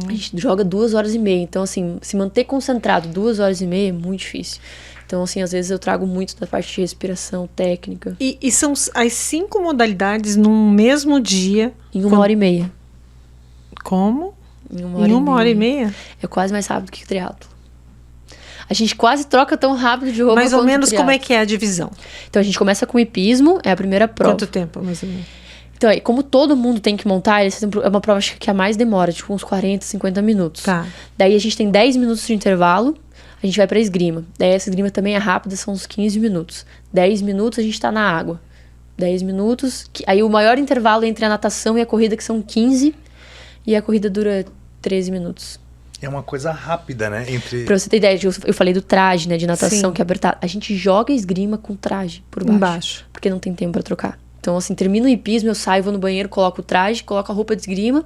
A gente joga 2h30. Então, assim, se manter concentrado 2h30 é muito difícil. Então, assim, às vezes eu trago muito da parte de respiração, técnica. E são as 5 modalidades num mesmo dia? Em 1h30. Como? Em uma hora e meia? É quase mais rápido que o triatlo. A gente quase troca tão rápido de roupa mais ou quanto menos o como é que é a divisão? Então, a gente começa com hipismo, é a primeira prova. Quanto tempo, mais ou menos? Então, como todo mundo tem que montar, é uma prova acho que a mais demora, tipo uns 40, 50 minutos. Tá. Daí a gente tem 10 minutos de intervalo, a gente vai pra esgrima. Daí essa esgrima também é rápida, são uns 15 minutos. 10 minutos a gente tá na água. 10 minutos, aí o maior intervalo entre a natação e a corrida, que são 15, e a corrida dura 13 minutos. É uma coisa rápida, né? Pra você ter ideia, eu falei do traje, né, de natação, Sim. que é apertado. A gente joga a esgrima com traje por baixo. Porque não tem tempo pra trocar. Então, assim, termino o hipismo, eu saio, vou no banheiro, coloco o traje, coloco a roupa de esgrima,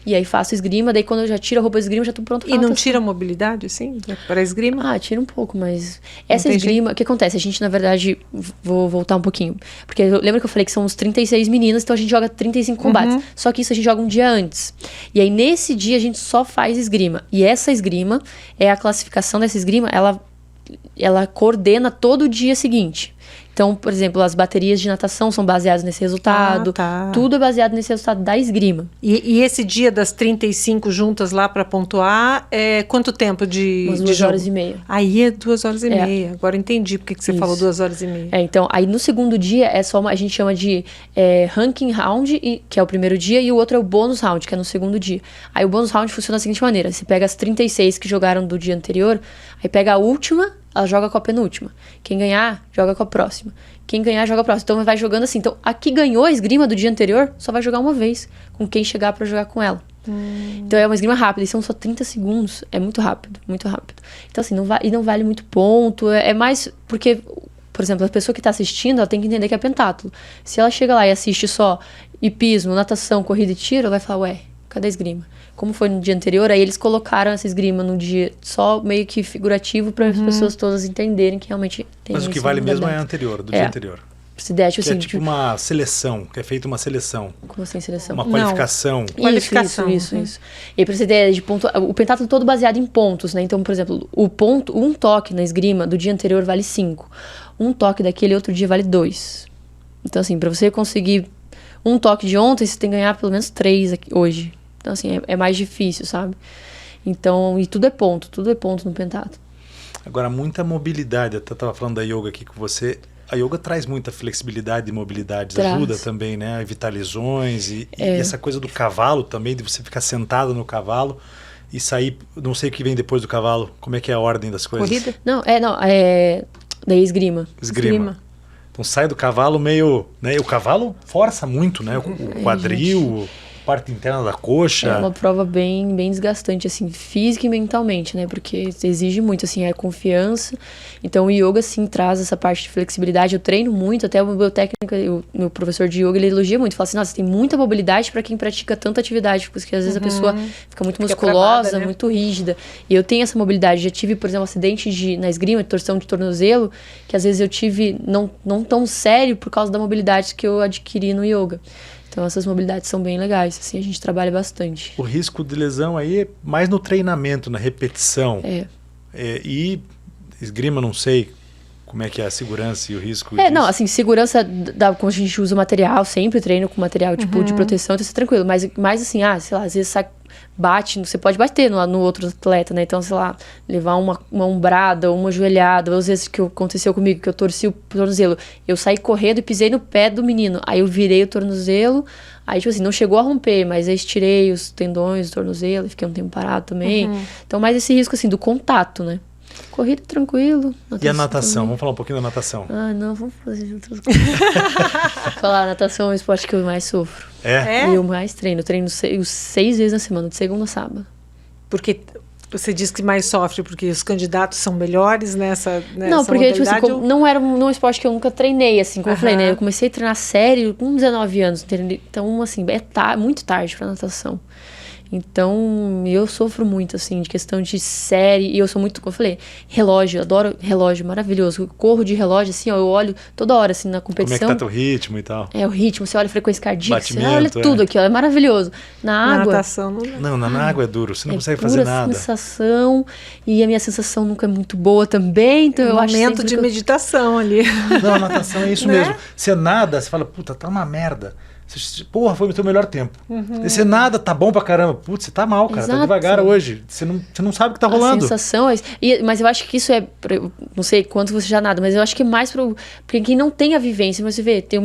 e aí faço esgrima, daí quando eu já tiro a roupa de esgrima, já tô pronto pra natação. natação. Não tira a mobilidade, assim, para esgrima? Tira um pouco, mas... Essa esgrima, o que acontece? A gente, na verdade, vou voltar um pouquinho. Porque lembra que eu falei que são uns 36 meninas, então a gente joga 35 combates. Só que isso a gente joga um dia antes. E aí, nesse dia, a gente só faz esgrima. E essa esgrima, a classificação dessa esgrima, ela coordena todo o dia seguinte. Então, por exemplo, as baterias de natação são baseadas nesse resultado. Tudo é baseado nesse resultado da esgrima. E esse dia das 35 juntas lá para pontuar, quanto tempo de Umas de 2h30. Aí é 2h30. Agora entendi porque que você falou 2h30. Então, aí no segundo dia é só a gente chama de ranking round, que é o primeiro dia, e o outro é o bônus round, que é no segundo dia. Aí o bônus round funciona da seguinte maneira: você pega as 36 que jogaram do dia anterior, aí pega a última, ela joga com a penúltima. Quem ganhar, joga com a próxima. Quem ganhar, joga a próxima. Então vai jogando assim. Então, a que ganhou a esgrima do dia anterior, só vai jogar uma vez, com quem chegar pra jogar com ela. Então é uma esgrima rápida, e são só 30 segundos. É muito rápido, muito rápido. Então, assim, não vale muito ponto. É mais porque, por exemplo, a pessoa que tá assistindo, ela tem que entender que é pentátulo. Se ela chega lá e assiste só hipismo, natação, corrida e tiro, ela vai falar, ué, cadê a esgrima? Como foi no dia anterior, aí eles colocaram essa esgrima no dia só meio que figurativo para as pessoas todas entenderem que realmente tem. Mas o que vale mesmo é a anterior, do dia anterior. Se der, tipo, que assim, é tipo uma seleção, que é feita uma seleção. Como assim, seleção? Uma qualificação. Qualificação. Isso. E aí, pra você ter ideia de ponto, o pentátulo todo baseado em pontos, né? Então, por exemplo, um toque na esgrima do dia anterior vale 5. Um toque daquele outro dia vale 2. Então, assim, pra você conseguir um toque de ontem, você tem que ganhar pelo menos 3 hoje. Então, assim, é mais difícil, sabe? Então, e tudo é ponto no pentátulo. Agora, muita mobilidade. Eu estava falando da yoga aqui com você. A yoga traz muita flexibilidade e mobilidade, ajuda também, né? A evitar lesões e essa coisa do cavalo também, de você ficar sentado no cavalo e sair, não sei o que vem depois do cavalo. Como é que é a ordem das coisas? Corrida? Daí esgrima. Então sai do cavalo meio... Né? E o cavalo força muito, né? O quadril... parte interna da coxa. É uma prova bem desgastante, assim, física e mentalmente, né? Porque exige muito, assim, a confiança. Então, o yoga, assim, traz essa parte de flexibilidade. Eu treino muito, até o meu técnico, o meu professor de yoga, ele elogia muito. Fala assim, nossa, tem muita mobilidade para quem pratica tanta atividade, porque às vezes a pessoa fica muito musculosa, travada, né? Muito rígida. E eu tenho essa mobilidade. Já tive, por exemplo, um acidente na esgrima, torção de tornozelo, que às vezes eu tive não tão sério por causa da mobilidade que eu adquiri no yoga. Então, essas mobilidades são bem legais, assim, a gente trabalha bastante. O risco de lesão aí é mais no treinamento, na repetição. E esgrima, não sei como é que é a segurança e o risco disso. Não, assim, segurança, quando a gente usa material, sempre treino com material, tipo, de proteção, então isso é tranquilo. Mas assim, sei lá, às vezes bate, você pode bater no outro atleta, né? Então, sei lá, levar uma ombrada ou uma joelhada, ou às vezes que aconteceu comigo, que eu torci o tornozelo, eu saí correndo e pisei no pé do menino, aí eu virei o tornozelo, aí, tipo assim, não chegou a romper, mas aí estirei os tendões do tornozelo e fiquei um tempo parado também. Então, mais esse risco, assim, do contato, né? Corrida tranquilo. E a natação? Também. Vamos falar um pouquinho da natação. Não, vamos fazer outras coisas. Falar, a natação é o esporte que eu mais sofro. E eu mais treino. Eu treino 6 vezes na semana, de segunda a sábado. Porque você diz que mais sofre porque os candidatos são melhores nessa Não, porque tipo assim, não era um esporte que eu nunca treinei, assim, como eu falei, né? Eu comecei a treinar sério com 19 anos. Então, assim, muito tarde pra natação. Então, eu sofro muito, assim, de questão de série. E eu sou muito, como eu falei, relógio. Adoro relógio, maravilhoso. Eu corro de relógio, assim, ó, eu olho toda hora, assim, na competição. Como é que tá teu ritmo e tal? O ritmo. Você olha a frequência cardíaca, você olha tudo aqui, ó. É maravilhoso. Na água... natação não... Na água é duro. Você não consegue fazer nada. Sensação. E a minha sensação nunca é muito boa também. Então, eu acho momento de meditação ali. Não, a natação é isso mesmo. Você nada, você fala, puta, tá uma merda. Porra, foi o teu melhor tempo. Você nada, tá bom pra caramba. Putz, você tá mal, cara. Exato. Tá devagar hoje. Você não sabe o que tá rolando. A sensação mas eu acho que isso não sei quanto você já nada, mas eu acho que é mais porque quem não tem a vivência, você vê, tem o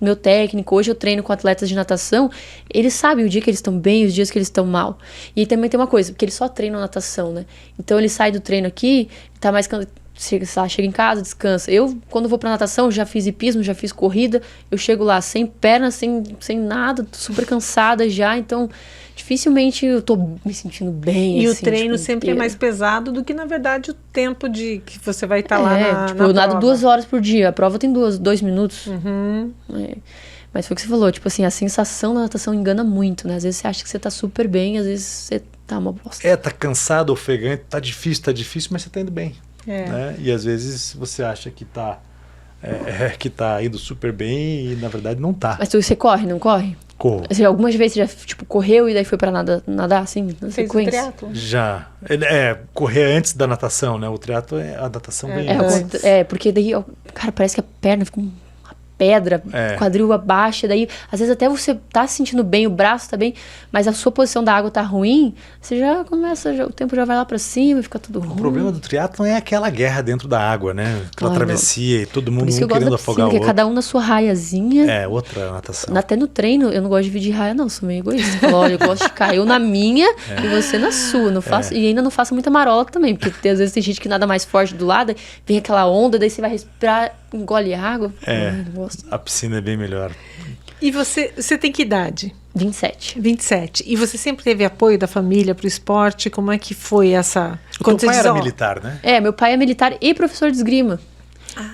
meu técnico, hoje eu treino com atletas de natação, eles sabem o dia que eles estão bem e os dias que eles estão mal. E também tem uma coisa, porque eles só treinam natação, né? Então ele sai do treino aqui, tá mais chega em casa, descansa. Eu, quando vou pra natação, já fiz hipismo, já fiz corrida, eu chego lá sem perna, sem nada, super cansada já, então dificilmente eu tô me sentindo bem. E assim, o treino sempre é mais pesado do que, na verdade, o tempo de que você vai estar lá na eu nado 2 horas por dia, a prova tem 2 minutos. Mas foi o que você falou, tipo assim, a sensação da natação engana muito, né? Às vezes você acha que você tá super bem, às vezes você tá uma bosta. Tá cansado, ofegante, tá difícil, mas você tá indo bem. Né? E às vezes você acha que tá indo super bem e na verdade não tá. Mas você corre, não corre? Corro. Assim, algumas vezes você já tipo, correu e daí foi pra nadar assim, na sequência? O triatlo? Já. Correr antes da natação, né? O triatlo a natação bem antes. Porque daí, cara, parece que a perna fica pedra, quadril abaixa, daí às vezes até você tá se sentindo bem, o braço tá bem, mas a sua posição da água tá ruim, você já começa, o tempo já vai lá pra cima, fica tudo ruim. O problema do triatlon é aquela guerra dentro da água, né? Aquela travessia e todo mundo querendo afogar o outro. Cada um na sua raiazinha. Outra natação. Até no treino, eu não gosto de dividir raia não, sou meio egoísta. Falo, olha, eu gosto de ficar eu na minha e você na sua, não faço, e ainda não faço muita marola também, porque às vezes tem gente que nada mais forte do lado, vem aquela onda, daí você vai respirar, engole água. A piscina é bem melhor. E você tem que idade? 27. 27. E você sempre teve apoio da família pro esporte? Como é que foi essa... O teu pai era militar, né? Meu pai é militar e professor de esgrima.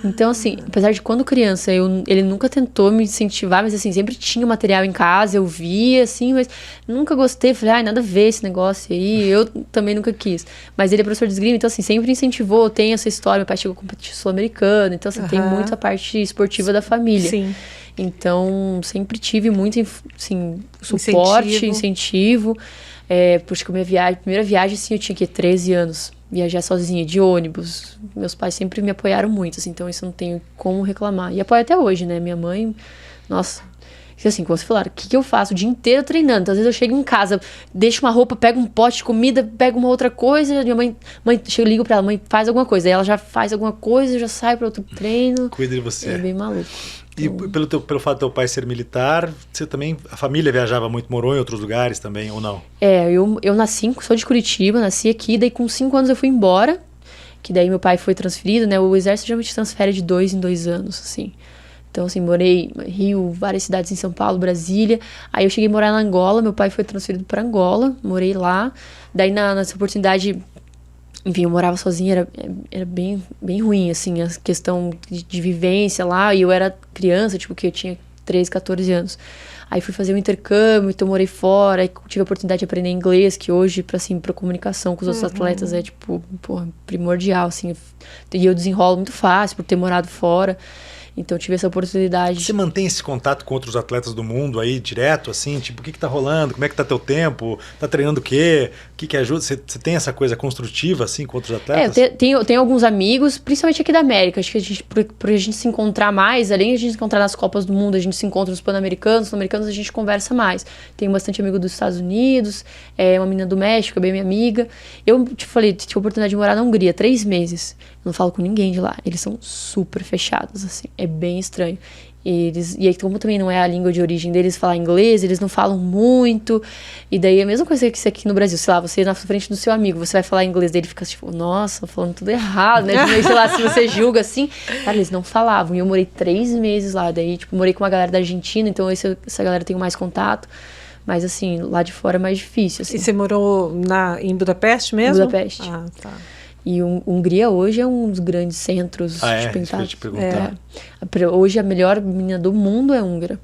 Então, assim, apesar de quando criança, ele nunca tentou me incentivar, mas assim, sempre tinha material em casa, eu via, assim, mas nunca gostei, falei, nada a ver esse negócio aí, eu também nunca quis. Mas ele é professor de esgrima, então assim, sempre incentivou, tem essa história, meu pai chegou a competir sul-americano, então assim, tem muito a parte esportiva da família. Sim. Então, sempre tive muito, assim, suporte, incentivo. Porque a minha primeira viagem, assim, eu tinha 13 anos. Viajar sozinha, de ônibus. Meus pais sempre me apoiaram muito, assim, então isso eu não tenho como reclamar. E apoio até hoje, né? Minha mãe, nossa... Assim, como você falaram, o que eu faço o dia inteiro treinando? Então, às vezes eu chego em casa, deixo uma roupa, pego um pote de comida, pego uma outra coisa, minha mãe eu ligo pra ela, mãe, faz alguma coisa. Aí ela já faz alguma coisa, eu já saio pra outro treino. Cuida de você. É bem maluco. E pelo fato do teu pai ser militar, você também, a família viajava muito, morou em outros lugares também, ou não? Eu nasci, sou de Curitiba, nasci aqui, daí com 5 anos eu fui embora, que daí meu pai foi transferido, né? O exército geralmente transfere de 2 em 2 anos, assim. Então, assim, morei em Rio, várias cidades em São Paulo, Brasília. Aí eu cheguei a morar na Angola, meu pai foi transferido para Angola, morei lá. Daí, nessa oportunidade, enfim, eu morava sozinha, era bem, bem ruim, assim, a questão de vivência lá. E eu era criança, tipo, que eu tinha 13, 14 anos. Aí fui fazer um intercâmbio, então morei fora, aí tive a oportunidade de aprender inglês, que hoje, pra comunicação com os outros atletas é, tipo, primordial, assim. E eu desenrolo muito fácil por ter morado fora. Então eu tive essa oportunidade. Você mantém esse contato com outros atletas do mundo aí, direto, assim? Tipo, o que tá rolando? Como é que tá teu tempo? Tá treinando o quê? O que ajuda? Você tem essa coisa construtiva, assim, com outros atletas? Eu tenho alguns amigos, principalmente aqui da América. Acho que por a gente se encontrar mais, além de a gente se encontrar nas Copas do Mundo, a gente se encontra nos Pan-Americanos. Nos Pan-Americanos a gente conversa mais. Tenho bastante amigo dos Estados Unidos, uma menina do México, é bem minha amiga. Eu te falei, tive a oportunidade de morar na Hungria 3 meses. Eu não falo com ninguém de lá. Eles são super fechados, assim. É bem estranho. E aí, como também não é a língua de origem deles falar inglês, eles não falam muito. E daí é a mesma coisa que isso aqui no Brasil. Sei lá, você na frente do seu amigo, você vai falar inglês dele, fica tipo, nossa, falando tudo errado, né? Sei lá, se você julga assim. Cara, eles não falavam. E eu morei 3 meses lá. Daí, tipo, morei com uma galera da Argentina, então essa galera eu tenho mais contato. Mas, assim, lá de fora é mais difícil, assim. E você morou em Budapeste mesmo? Em Budapeste. Ah, tá. E Hungria hoje é um dos grandes centros de pentatlo. Isso que eu ia te perguntar. Hoje a melhor menina do mundo é húngara.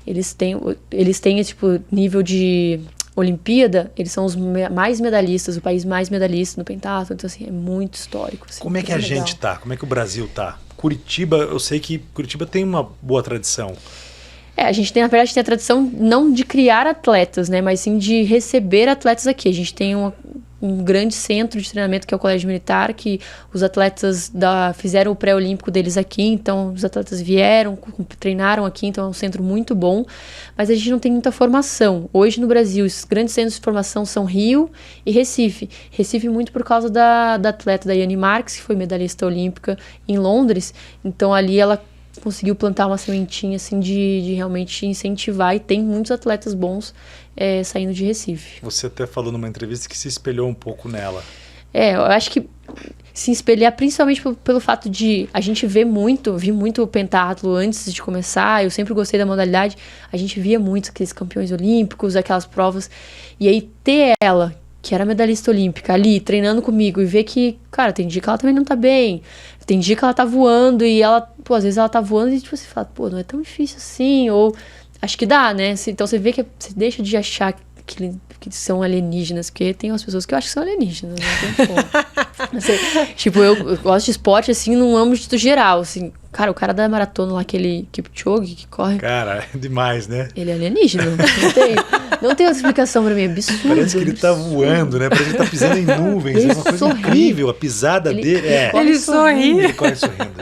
Eles têm tipo, nível de Olimpíada, eles são os mais medalhistas, o país mais medalhista no pentatlo. Então, assim, é muito histórico. Assim, como é que a gente tá? Como é que o Brasil tá? Curitiba, eu sei que Curitiba tem uma boa tradição. A gente tem, na verdade, tem a tradição não de criar atletas, né? Mas sim de receber atletas aqui. A gente tem um grande centro de treinamento que é o Colégio Militar, que os atletas fizeram o pré-olímpico deles aqui, então os atletas vieram, treinaram aqui, então é um centro muito bom, mas a gente não tem muita formação. Hoje no Brasil, os grandes centros de formação são Rio e Recife. Recife muito por causa da atleta da Yane Marques, que foi medalhista olímpica em Londres, então ali ela conseguiu plantar uma sementinha assim de realmente incentivar, e tem muitos atletas bons saindo de Recife. Você até falou numa entrevista que se espelhou um pouco nela. Eu acho que se espelhar principalmente pelo fato de a gente vi muito o pentatlo antes de começar. Eu sempre gostei da modalidade, a gente via muito aqueles campeões olímpicos, aquelas provas, e aí ter ela, que era medalhista olímpica, ali treinando comigo, e ver que, cara, tem dia que ela também não tá bem, tem dia que ela tá voando, e ela, às vezes ela tá voando e tipo, você fala, não é tão difícil assim, ou acho que dá, né? Então você vê que você deixa de achar que são alienígenas, porque tem umas pessoas que eu acho que são alienígenas, não tem como. Assim, tipo, eu gosto de esporte, assim, num âmbito geral, assim. Cara, o cara da maratona lá, aquele Kipchoge que corre... Cara, é demais, né? Ele é alienígena. Não tem outra explicação pra mim, é absurdo. Parece que ele tá voando, né? Parece que ele tá pisando em nuvens. É uma coisa incrível, a pisada dele. Ele sorri. Ele corre sorrindo.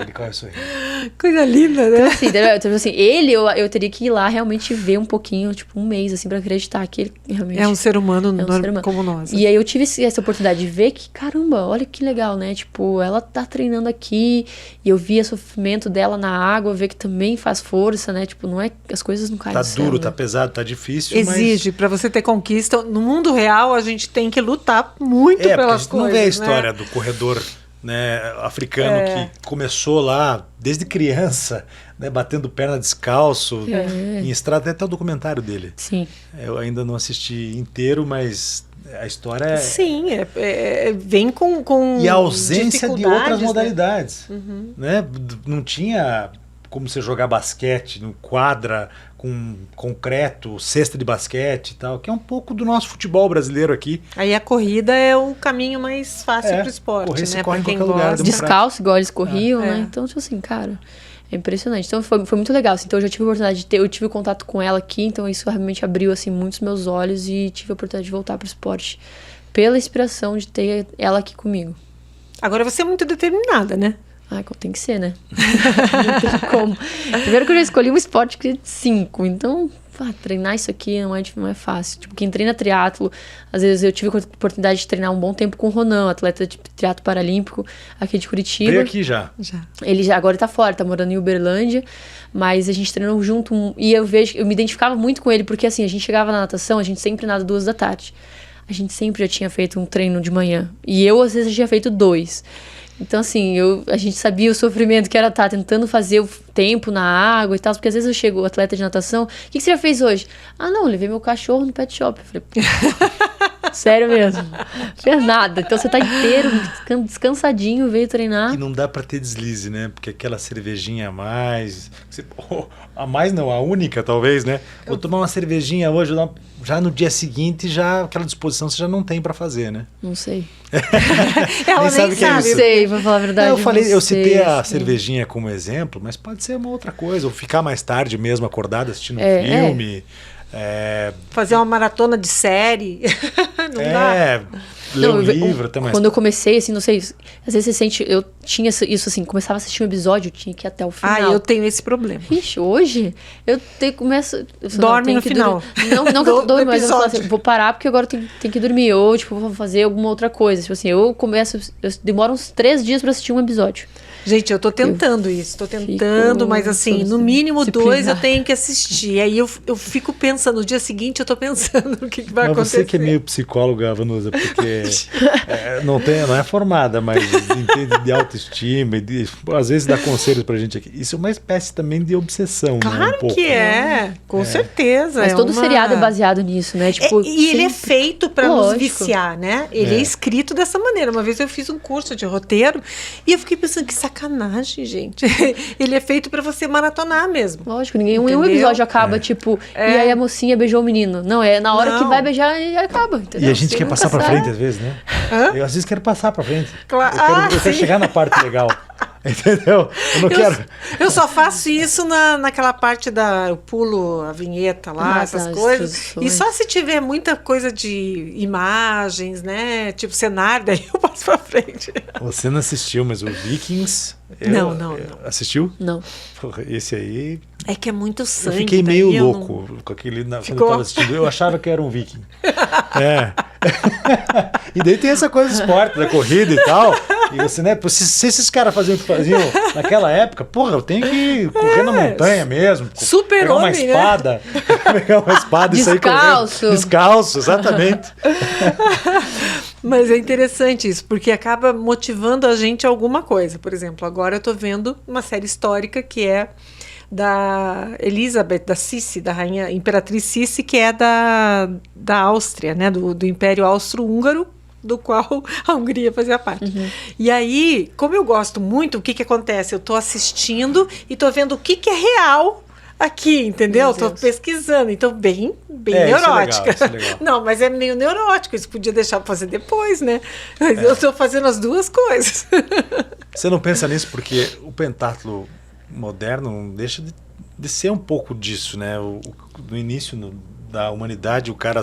Coisa linda, né? Então, assim, eu teria que ir lá realmente ver um pouquinho, tipo, um mês, assim, pra acreditar que ele realmente... É um ser humano como nós. E aí eu tive essa oportunidade de ver que, caramba, olha que legal, né? Tipo, ela tá treinando aqui, e eu vi o sofrimento dela na água, ver que também faz força, né? Tipo, não é, as coisas não caem do céu, duro, né? tá pesado, tá difícil, exige, pra você ter conquista. No mundo real, a gente tem que lutar muito pelas coisas, não vê a história, né? do corredor, né, africano que começou lá desde criança, né, batendo perna descalço em estrada. Até o documentário dele. Sim. Eu ainda não assisti inteiro, mas a história é... Sim, vem com e a ausência de outras né? modalidades. Né? Não tinha como você jogar basquete no quadra, com concreto, cesta de basquete e tal, que é um pouco do nosso futebol brasileiro aqui. Aí a corrida é o caminho mais fácil pro esporte, correr, né? Corre pra quem em qualquer lugar. Descalço, igual eles corriam, né? Então, tipo assim, cara... É impressionante. Então foi muito legal. Assim, então eu já tive a oportunidade eu tive contato com ela aqui, então isso realmente abriu assim muitos meus olhos e tive a oportunidade de voltar pro esporte pela inspiração de ter ela aqui comigo. Agora você é muito determinada, né? Tem que ser, né? Não tem como. Primeiro que eu já escolhi um esporte que é 5, então treinar isso aqui não é fácil. Tipo, quem treina triatlo, às vezes eu tive a oportunidade de treinar um bom tempo com o Ronan, atleta de triatlo paralímpico aqui de Curitiba. Veio aqui já. Ele agora tá fora, tá morando em Uberlândia, mas a gente treinou junto e eu me identificava muito com ele, porque assim, a gente chegava na natação, a gente sempre nada 2 da tarde. A gente sempre já tinha feito um treino de manhã. E eu, às vezes, já tinha feito 2. Então, assim, a gente sabia o sofrimento que era estar tentando fazer o tempo na água e tal, porque às vezes eu chego, atleta de natação, o que você já fez hoje? Ah, não, levei meu cachorro no pet shop. Eu falei, sério mesmo, não fez nada. Então você tá inteiro, descansadinho, veio treinar. E não dá pra ter deslize, né? Porque aquela cervejinha a mais... a mais não, a única talvez, né? Vou tomar uma cervejinha hoje, já no dia seguinte, já aquela disposição você já não tem pra fazer, né? Não sei. Ela nem sabe. Que é isso. Não sei, pra falar a verdade. Eu citei a cervejinha como exemplo, mas pode ser uma outra coisa. Ou ficar mais tarde mesmo acordado assistindo um filme. Fazer uma maratona de série. Não dá. Ler um livro até mais. Quando eu comecei, assim, não sei, às vezes você sente, eu tinha isso assim, começava a assistir um episódio, eu tinha que ir até o final. Eu tenho esse problema. Ixi, hoje começo... Dorme no final. Não que eu durmo, mas eu falo assim, vou parar porque agora tem que dormir, ou tipo, vou fazer alguma outra coisa. Tipo assim, eu demoro uns 3 dias pra assistir um episódio. Gente, eu tô tentando isso, mas assim, no mínimo 2 eu tenho que assistir. Aí eu fico pensando, no dia seguinte eu tô pensando o que vai acontecer. Você que é meio psicóloga, Vanusa, porque não é formada, mas entende de autoestima, às vezes dá conselhos pra gente aqui. Isso é uma espécie também de obsessão, claro, né? Um pouco, que é, com certeza. Mas todo seriado é baseado nisso, né? Tipo, e ele é feito pra nos viciar, né? Ele é escrito dessa maneira. Uma vez eu fiz um curso de roteiro e eu fiquei pensando que sacanagem, gente. Ele é feito pra você maratonar mesmo. Lógico, nenhum episódio acaba, tipo, e aí a mocinha beijou o menino. Não, é na hora que vai beijar e acaba, entendeu? E a gente quer passar pra frente às vezes, né? Eu às vezes quero passar pra frente. Claro. Eu quero chegar na parte legal. Entendeu? Eu não quero. Eu só faço isso naquela parte eu pulo a vinheta lá, essas coisas. E só se tiver muita coisa de imagens, né? Tipo cenário, daí eu passo pra frente. Você não assistiu, mas o Vikings. Não. Assistiu? Não. Porra, esse aí. É que é muito sangue. Eu fiquei meio louco com aquele quando eu tava assistindo. Eu achava que era um viking. E daí tem essa coisa do esporte, da corrida e tal. E você, né? Se esses caras faziam o que faziam naquela época, porra, eu tenho que correr na montanha mesmo. Super pegar homem, uma espada. Né? Pegar uma espada e sair correndo. Descalço, exatamente. Mas é interessante isso, porque acaba motivando a gente a alguma coisa. Por exemplo, agora eu tô vendo uma série histórica que é da Elizabeth, da Sissi, da rainha imperatriz Sissi, que é da Áustria, né, do Império Austro-Húngaro, do qual a Hungria fazia parte. Uhum. E aí, como eu gosto muito, o que acontece? Eu tô assistindo e tô vendo o que é real aqui, entendeu? Tô pesquisando, então bem neurótica. Isso é legal. Não, mas é meio neurótico, isso podia deixar pra fazer depois, né? Mas eu tô fazendo as duas coisas. Você não pensa nisso porque o pentatlo moderno não deixa de ser um pouco disso, né? No início da humanidade, o cara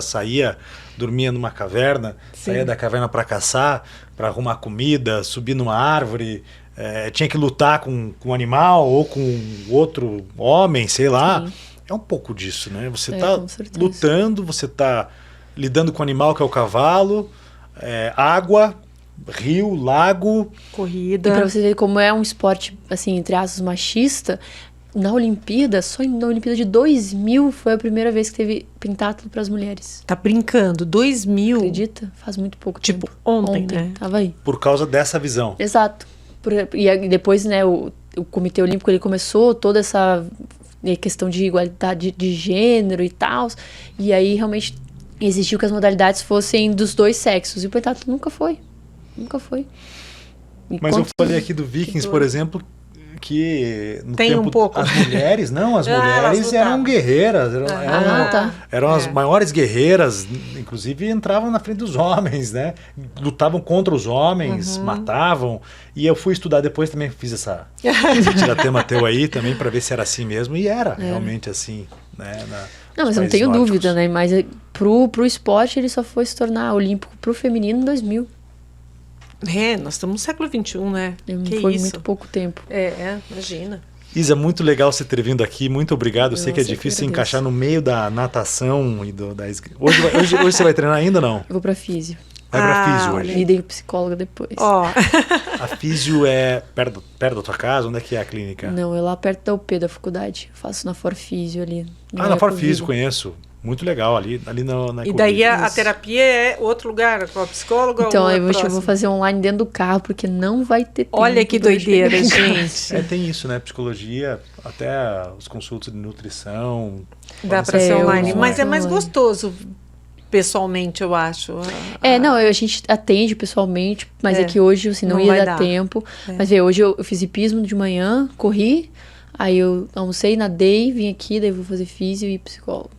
dormia numa caverna, saía da caverna para caçar, para arrumar comida, subir numa árvore, tinha que lutar com um animal ou com outro homem, sei lá. Sim. É um pouco disso, né? Você está lutando, você está lidando com o animal que é o cavalo, água, rio, lago, corrida. E pra você ver como é um esporte, assim, entre aspas, machista, na Olimpíada, só na Olimpíada de 2000 foi a primeira vez que teve pentatlo para as mulheres. Tá brincando? 2000? Acredita? Faz muito pouco tempo. Tipo, ontem, né? Tava aí. Por causa dessa visão. Exato. E depois, né, o Comitê Olímpico, ele começou toda essa questão de igualdade de gênero e tal, e aí realmente exigiu que as modalidades fossem dos dois sexos, e o pentatlo nunca foi. Nunca foi. Mas eu falei aqui do Vikings, por exemplo, que no tem tempo, um pouco. As mulheres eram guerreiras, eram as maiores guerreiras, inclusive entravam na frente dos homens, né? Lutavam contra os homens, matavam. E eu fui estudar depois, também fiz esse tiratema teu aí também para ver se era assim mesmo, e era realmente assim, né? Não, mas eu não tenho dúvida, né? Mas pro esporte ele só foi se tornar olímpico pro feminino em 2000. Nós estamos no século XXI, né? Foi muito pouco tempo. Imagina. Isa, muito legal você ter vindo aqui, muito obrigado. Eu sei que é difícil encaixar no meio da natação e da hoje você vai treinar ainda ou não? Eu vou pra físio. Vai pra físio hoje? Me dei psicóloga depois. A físio é perto da tua casa? Onde é que é a clínica? Não, é lá perto da UP da faculdade. Eu faço na Forfísio ali. Na Forfísio, conheço. Muito legal ali na E daí a terapia é outro lugar, com a psicóloga? Então, ou eu vou fazer online dentro do carro, porque não vai ter tempo. Olha que doideira, gente. Tem isso, né? Psicologia, até os consultos de nutrição. Dá para ser online, mas é mais gostoso pessoalmente, eu acho. Não, a gente atende pessoalmente, mas é que hoje, assim, não ia dar tempo. Mas hoje eu fiz hipismo de manhã, corri, aí eu almocei, nadei, vim aqui, daí vou fazer físio e psicólogo.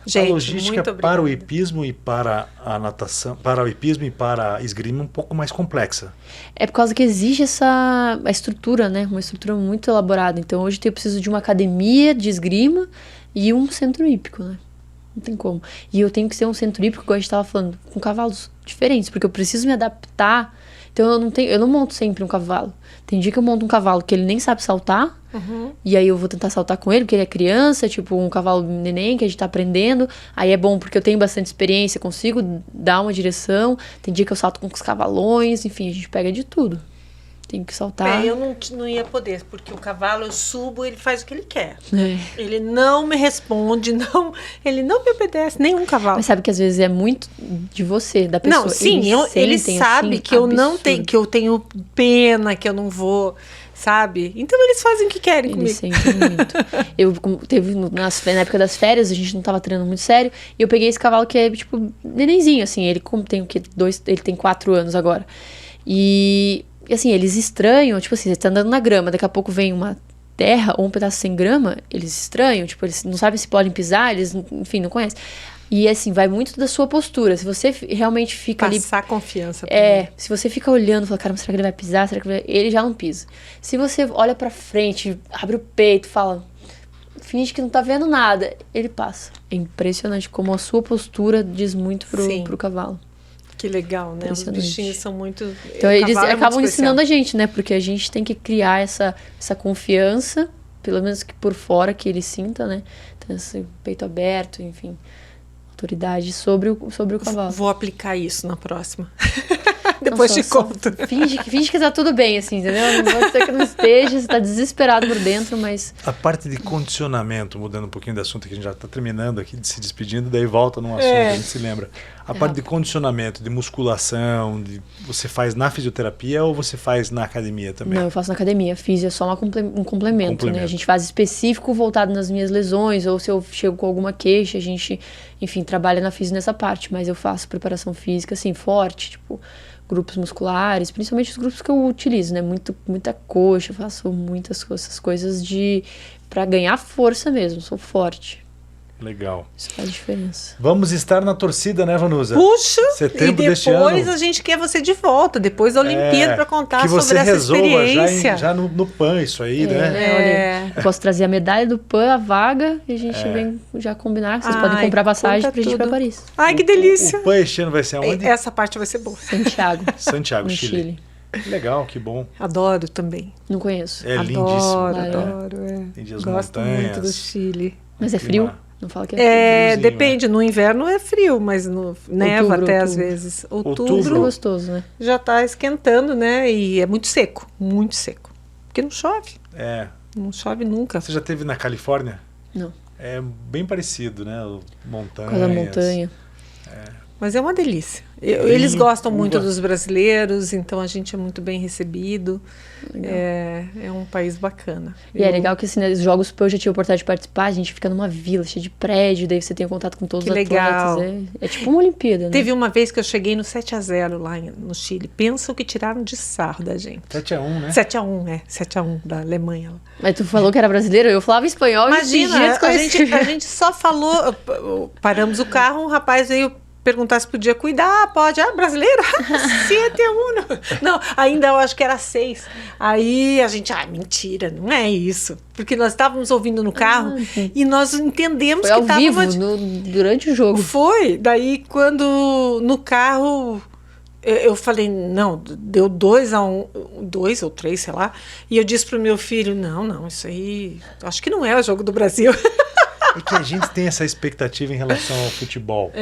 Gente, a logística para o hipismo e para a natação, para o hipismo e para a esgrima é um pouco mais complexa. É por causa que exige a estrutura, né? Uma estrutura muito elaborada. Então hoje eu preciso de uma academia de esgrima e um centro hípico, né? Não tem como. E eu tenho que ser um centro hípico, como a gente estava falando, com cavalos diferentes, porque eu preciso me adaptar. Então eu não monto sempre um cavalo. Tem dia que eu monto um cavalo que ele nem sabe saltar, e aí eu vou tentar saltar com ele, porque ele é criança, tipo um cavalo neném que a gente tá aprendendo. Aí é bom porque eu tenho bastante experiência, consigo dar uma direção. Tem dia que eu salto com os cavalões, enfim, a gente pega de tudo. Tem que saltar. Eu não ia poder, porque o cavalo, eu subo, ele faz o que ele quer. Ele não me responde, ele não me obedece, nenhum cavalo. Mas sabe que às vezes é muito de você, da pessoa. Não, sim, ele sabe que eu não tenho, que eu tenho pena, que eu não vou, sabe? Então eles fazem o que querem comigo. Eles sentem muito. Teve na época das férias, a gente não tava treinando muito sério, e eu peguei esse cavalo que é tipo nenenzinho, assim, ele tem o quê? Ele tem 4 anos agora. E assim, eles estranham, tipo assim, você tá andando na grama, daqui a pouco vem uma terra ou um pedaço sem grama, eles estranham, tipo, eles não sabem se podem pisar, eles, enfim, não conhecem. E assim, vai muito da sua postura. Se você realmente fica ali... Passar confiança. Se você fica olhando, fala, cara, será que ele vai pisar? Será que ele já não pisa. Se você olha pra frente, abre o peito, fala, finge que não tá vendo nada, ele passa. É impressionante como a sua postura diz muito pro cavalo. Que legal, né? Os bichinhos são muito... Então eles acabam ensinando a gente, né? Porque a gente tem que criar essa confiança, pelo menos que por fora que ele sinta, né? Então, esse peito aberto, enfim, autoridade sobre o cavalo. Vou aplicar isso na próxima. Depois te conto. Finge que tá tudo bem, assim, entendeu? Não pode ser que não esteja, você tá desesperado por dentro, mas... A parte de condicionamento, mudando um pouquinho de assunto, que a gente já tá terminando aqui, se despedindo, daí volta num assunto, a gente se lembra. A parte de condicionamento, de musculação, você faz na fisioterapia ou você faz na academia também? Não, eu faço na academia. Físio é só um complemento, né? A gente faz específico voltado nas minhas lesões, ou se eu chego com alguma queixa, a gente, enfim, trabalha na físio nessa parte, mas eu faço preparação física, assim, forte, tipo... grupos musculares, principalmente os grupos que eu utilizo, né? Muita coxa, eu faço muitas essas coisas pra ganhar força mesmo, sou forte. Legal. Isso faz diferença. Vamos estar na torcida, né, Vanusa? Puxa! Setembro e deste ano. Depois a gente quer você de volta, depois da Olimpíada, para contar sobre essa experiência. Já no PAN isso aí, né? Olha, eu posso trazer a medalha do PAN, a vaga, e a gente vem já combinar. Vocês podem comprar passagem pra gente ir pra Paris. Ai, que delícia! O PAN este ano vai ser aonde? Essa parte vai ser boa. Santiago, Chile. Legal, que bom. Adoro também. Não conheço. Adoro. Tem dias Gosto montanhas. muito do Chile. Mas é frio? Não fala que é frio. Depende, no inverno é frio, mas neva até às vezes. Outubro é gostoso, né? Já tá esquentando, né? E é muito seco, porque não chove. Não chove nunca. Você já esteve na Califórnia? Não. É bem parecido, né? Montanhas. Coisa montanha. Mas é uma delícia. Eles gostam muito dos brasileiros, então a gente é muito bem recebido. É um país bacana. E é legal que assim, né, os Jogos PAN eu já tive a oportunidade de participar, a gente fica numa vila cheia de prédio, daí você tem contato com todos os atletas. É tipo uma Olimpíada, né? Teve uma vez que eu cheguei no 7-0 lá no Chile. Pensa o que tiraram de sarro da gente. 7-1, né? 7-1 da Alemanha. Mas tu falou que era brasileiro, eu falava espanhol. Imagina, a gente só falou, paramos o carro, um rapaz veio perguntar se podia cuidar. Pode. Brasileiro? 7-1. Não, ainda eu acho que era 6. Aí a gente, mentira, não é isso. Porque nós estávamos ouvindo no carro e nós entendemos foi que estava... Ao vivo, durante o jogo. Foi. Daí, quando no carro... Eu falei, não, deu 2-1, 2 ou 3, sei lá. E eu disse pro meu filho, não, isso aí... Acho que não é o jogo do Brasil. É que a gente tem essa expectativa em relação ao futebol.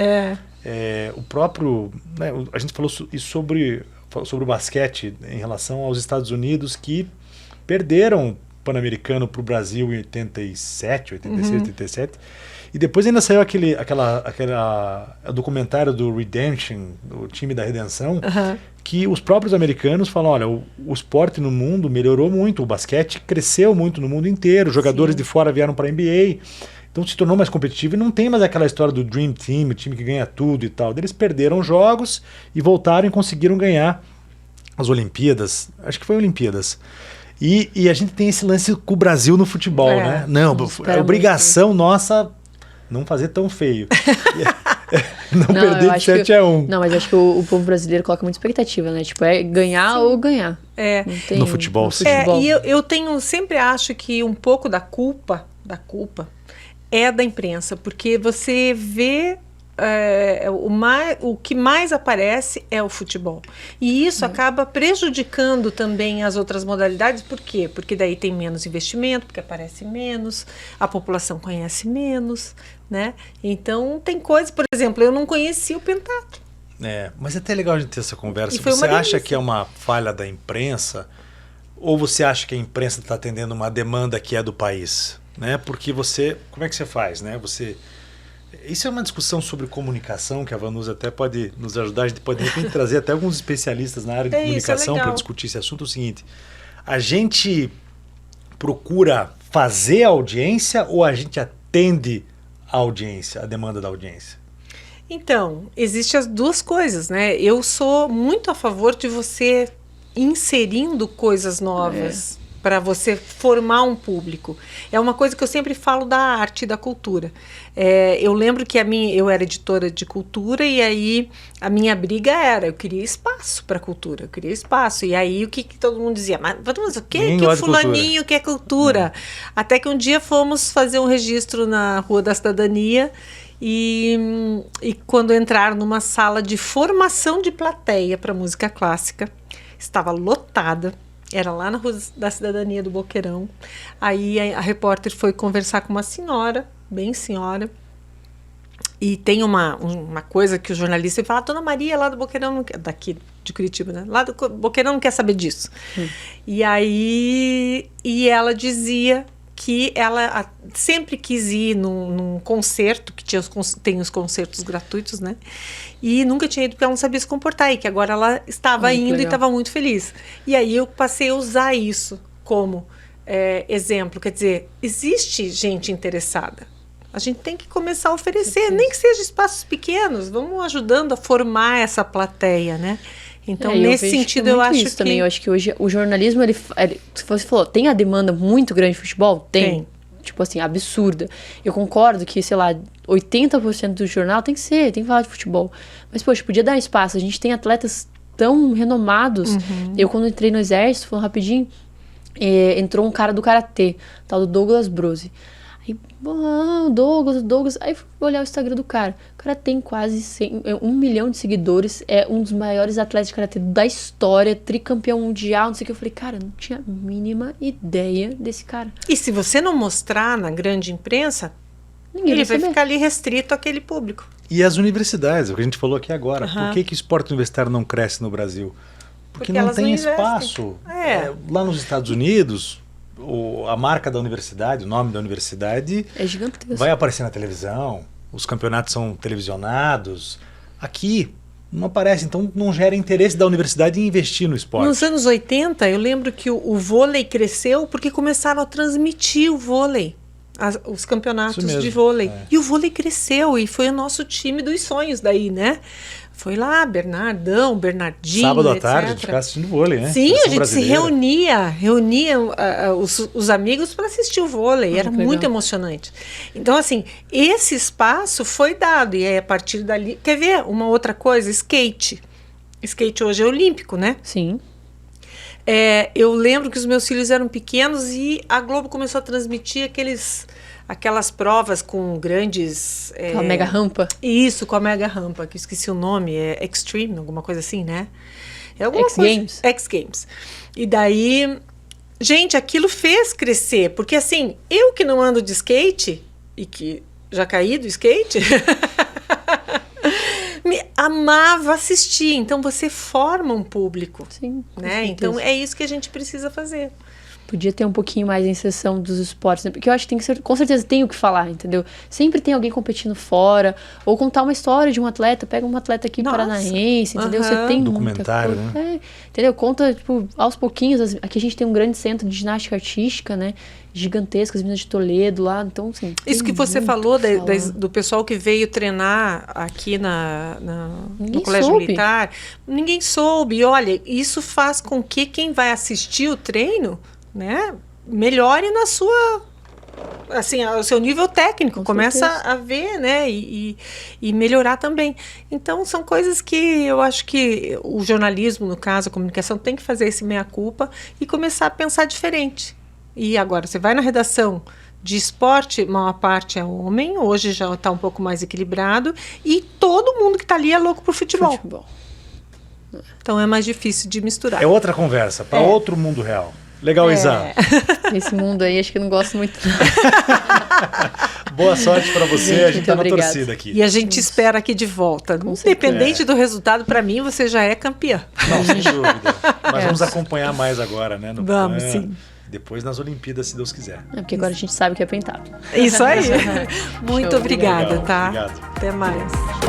O próprio... Né, a gente falou isso sobre o basquete em relação aos Estados Unidos, que perderam o Pan-Americano para o Brasil em 87, 86, 87. E depois ainda saiu aquele documentário do Redemption, do time da redenção, que os próprios americanos falam, olha, o esporte no mundo melhorou muito, o basquete cresceu muito no mundo inteiro, jogadores de fora vieram para a NBA, então se tornou mais competitivo e não tem mais aquela história do Dream Team, o time que ganha tudo e tal. Eles perderam jogos e voltaram e conseguiram ganhar as Olimpíadas, acho que foi Olimpíadas. E a gente tem esse lance com o Brasil no futebol, né? Não, é obrigação nossa não fazer tão feio. não perder de 7-1. Não, mas acho que o povo brasileiro coloca muita expectativa, né? Tipo, é ganhar ou ganhar. No futebol, sim. E eu sempre acho que um pouco da culpa é da imprensa, porque você vê o que mais aparece é o futebol. E isso acaba prejudicando também as outras modalidades. Por quê? Porque daí tem menos investimento, porque aparece menos, a população conhece menos, né? Então tem coisas, por exemplo, eu não conhecia o pentatlo. Mas é até legal a gente ter essa conversa. Você acha que é uma falha da imprensa ou você acha que a imprensa está atendendo uma demanda que é do país? Né? Porque como é que você faz? Né? Isso é uma discussão sobre comunicação que a Vanusa até pode nos ajudar. A gente pode de repente trazer até alguns especialistas na área de comunicação para discutir esse assunto. É o seguinte, a gente procura fazer a audiência ou a gente atende a audiência, a demanda da audiência? Então, existem as duas coisas, né? Eu sou muito a favor de você inserindo coisas novas para você formar um público. É uma coisa que eu sempre falo da arte e da cultura. Eu lembro que eu era editora de cultura e aí a minha briga era, eu queria espaço para cultura, eu queria espaço. E aí o que todo mundo dizia? Mas o que o fulaninho quer cultura? Até que um dia fomos fazer um registro na Rua da Cidadania e quando entraram numa sala de formação de plateia para música clássica, estava lotada. Era lá na Rua da Cidadania do Boqueirão. Aí a repórter foi conversar com uma senhora, bem senhora. E tem uma coisa que o jornalista fala, a Dona Maria lá do Boqueirão, daqui de Curitiba, né? Lá do Boqueirão não quer saber disso. E aí ela dizia que ela sempre quis ir num concerto, que tem os concertos gratuitos, né? E nunca tinha ido porque ela não sabia se comportar, e que agora ela estava indo e estava muito feliz. E aí eu passei a usar isso como exemplo. Quer dizer, existe gente interessada. A gente tem que começar a oferecer, nem que seja espaços pequenos, vamos ajudando a formar essa plateia, né? Então, nesse sentido, eu acho que... também. Eu acho que hoje o jornalismo, se você falou, tem a demanda muito grande de futebol? Tem. Tipo assim, absurda. Eu concordo que, sei lá, 80% do jornal tem que falar de futebol. Mas, poxa, podia dar espaço. A gente tem atletas tão renomados. Eu, quando entrei no exército, falando rapidinho, entrou um cara do karatê, tal do Douglas Brose. Aí, Douglas. Aí fui olhar o Instagram do cara. O cara tem quase 1 milhão de seguidores. É um dos maiores atletas de karatê da história. Tricampeão mundial, não sei o que. Eu falei, cara, eu não tinha a mínima ideia desse cara. E se você não mostrar na grande imprensa, ele vai ficar ali restrito àquele público. E as universidades, o que a gente falou aqui agora. Por que o esporte universitário não cresce no Brasil? Porque não tem espaço. Lá nos Estados Unidos... a marca da universidade, o nome da universidade é gigantesco. Vai aparecer na televisão, os campeonatos são televisionados. Aqui não aparece, então não gera interesse da universidade em investir no esporte. Nos anos 80, eu lembro que o vôlei cresceu porque começaram a transmitir o vôlei, os campeonatos de vôlei. E o vôlei cresceu e foi o nosso time dos sonhos daí, né? Foi lá, Bernardão, Bernardinho, sábado à tarde, a gente ficava assistindo vôlei, né? Sim, a gente se reunia os amigos para assistir o vôlei. Era muito emocionante. Então, assim, esse espaço foi dado. E aí, a partir dali... Quer ver uma outra coisa? Skate. Skate hoje é olímpico, né? Sim. Eu lembro que os meus filhos eram pequenos e a Globo começou a transmitir aquelas provas com grandes... Com a mega rampa. Isso, com a mega rampa, que eu esqueci o nome, Extreme, alguma coisa assim, né? X-Games. X-Games. E daí, gente, aquilo fez crescer, porque assim, eu que não ando de skate, e que já caí do skate, amava assistir. Então, você forma um público. Sim, né? Então, é isso que a gente precisa fazer. Podia ter um pouquinho mais em sessão dos esportes, né? Porque eu acho que tem que ser, com certeza tem o que falar, entendeu? Sempre tem alguém competindo fora, ou contar uma história de um atleta, pega um atleta aqui paranaense, entendeu? Você tem documentário, muita coisa, né? Entendeu? Conta, tipo, aos pouquinhos. Aqui a gente tem um grande centro de ginástica artística, né? Gigantesca, as meninas de Toledo lá, então, assim... Isso que você falou do pessoal que veio treinar aqui no Colégio Militar, ninguém soube. E olha, isso faz com que quem vai assistir o treino, né, melhore na sua... assim, o seu nível técnico, começa a ver, né, e melhorar também. Então, são coisas que eu acho que o jornalismo, no caso, a comunicação, tem que fazer esse meia-culpa e começar a pensar diferente. E agora, você vai na redação de esporte, maior parte é homem, hoje já está um pouco mais equilibrado, e todo mundo que está ali é louco por futebol. Então, é mais difícil de misturar. É outra conversa, para outro mundo real. Legal, Isa. Esse mundo aí, acho que eu não gosto muito. Boa sorte para você, gente, a gente tá na obrigada. torcida aqui. E a gente espera aqui de volta. Independente do resultado, para mim, você já é campeã. Não, sem dúvida. Mas vamos acompanhar mais agora, né? No vamos, PAN, sim. Depois nas Olimpíadas, se Deus quiser. Porque agora a gente sabe que é pentado. Isso aí. Muito obrigada, Legal, tá? obrigado. Até mais.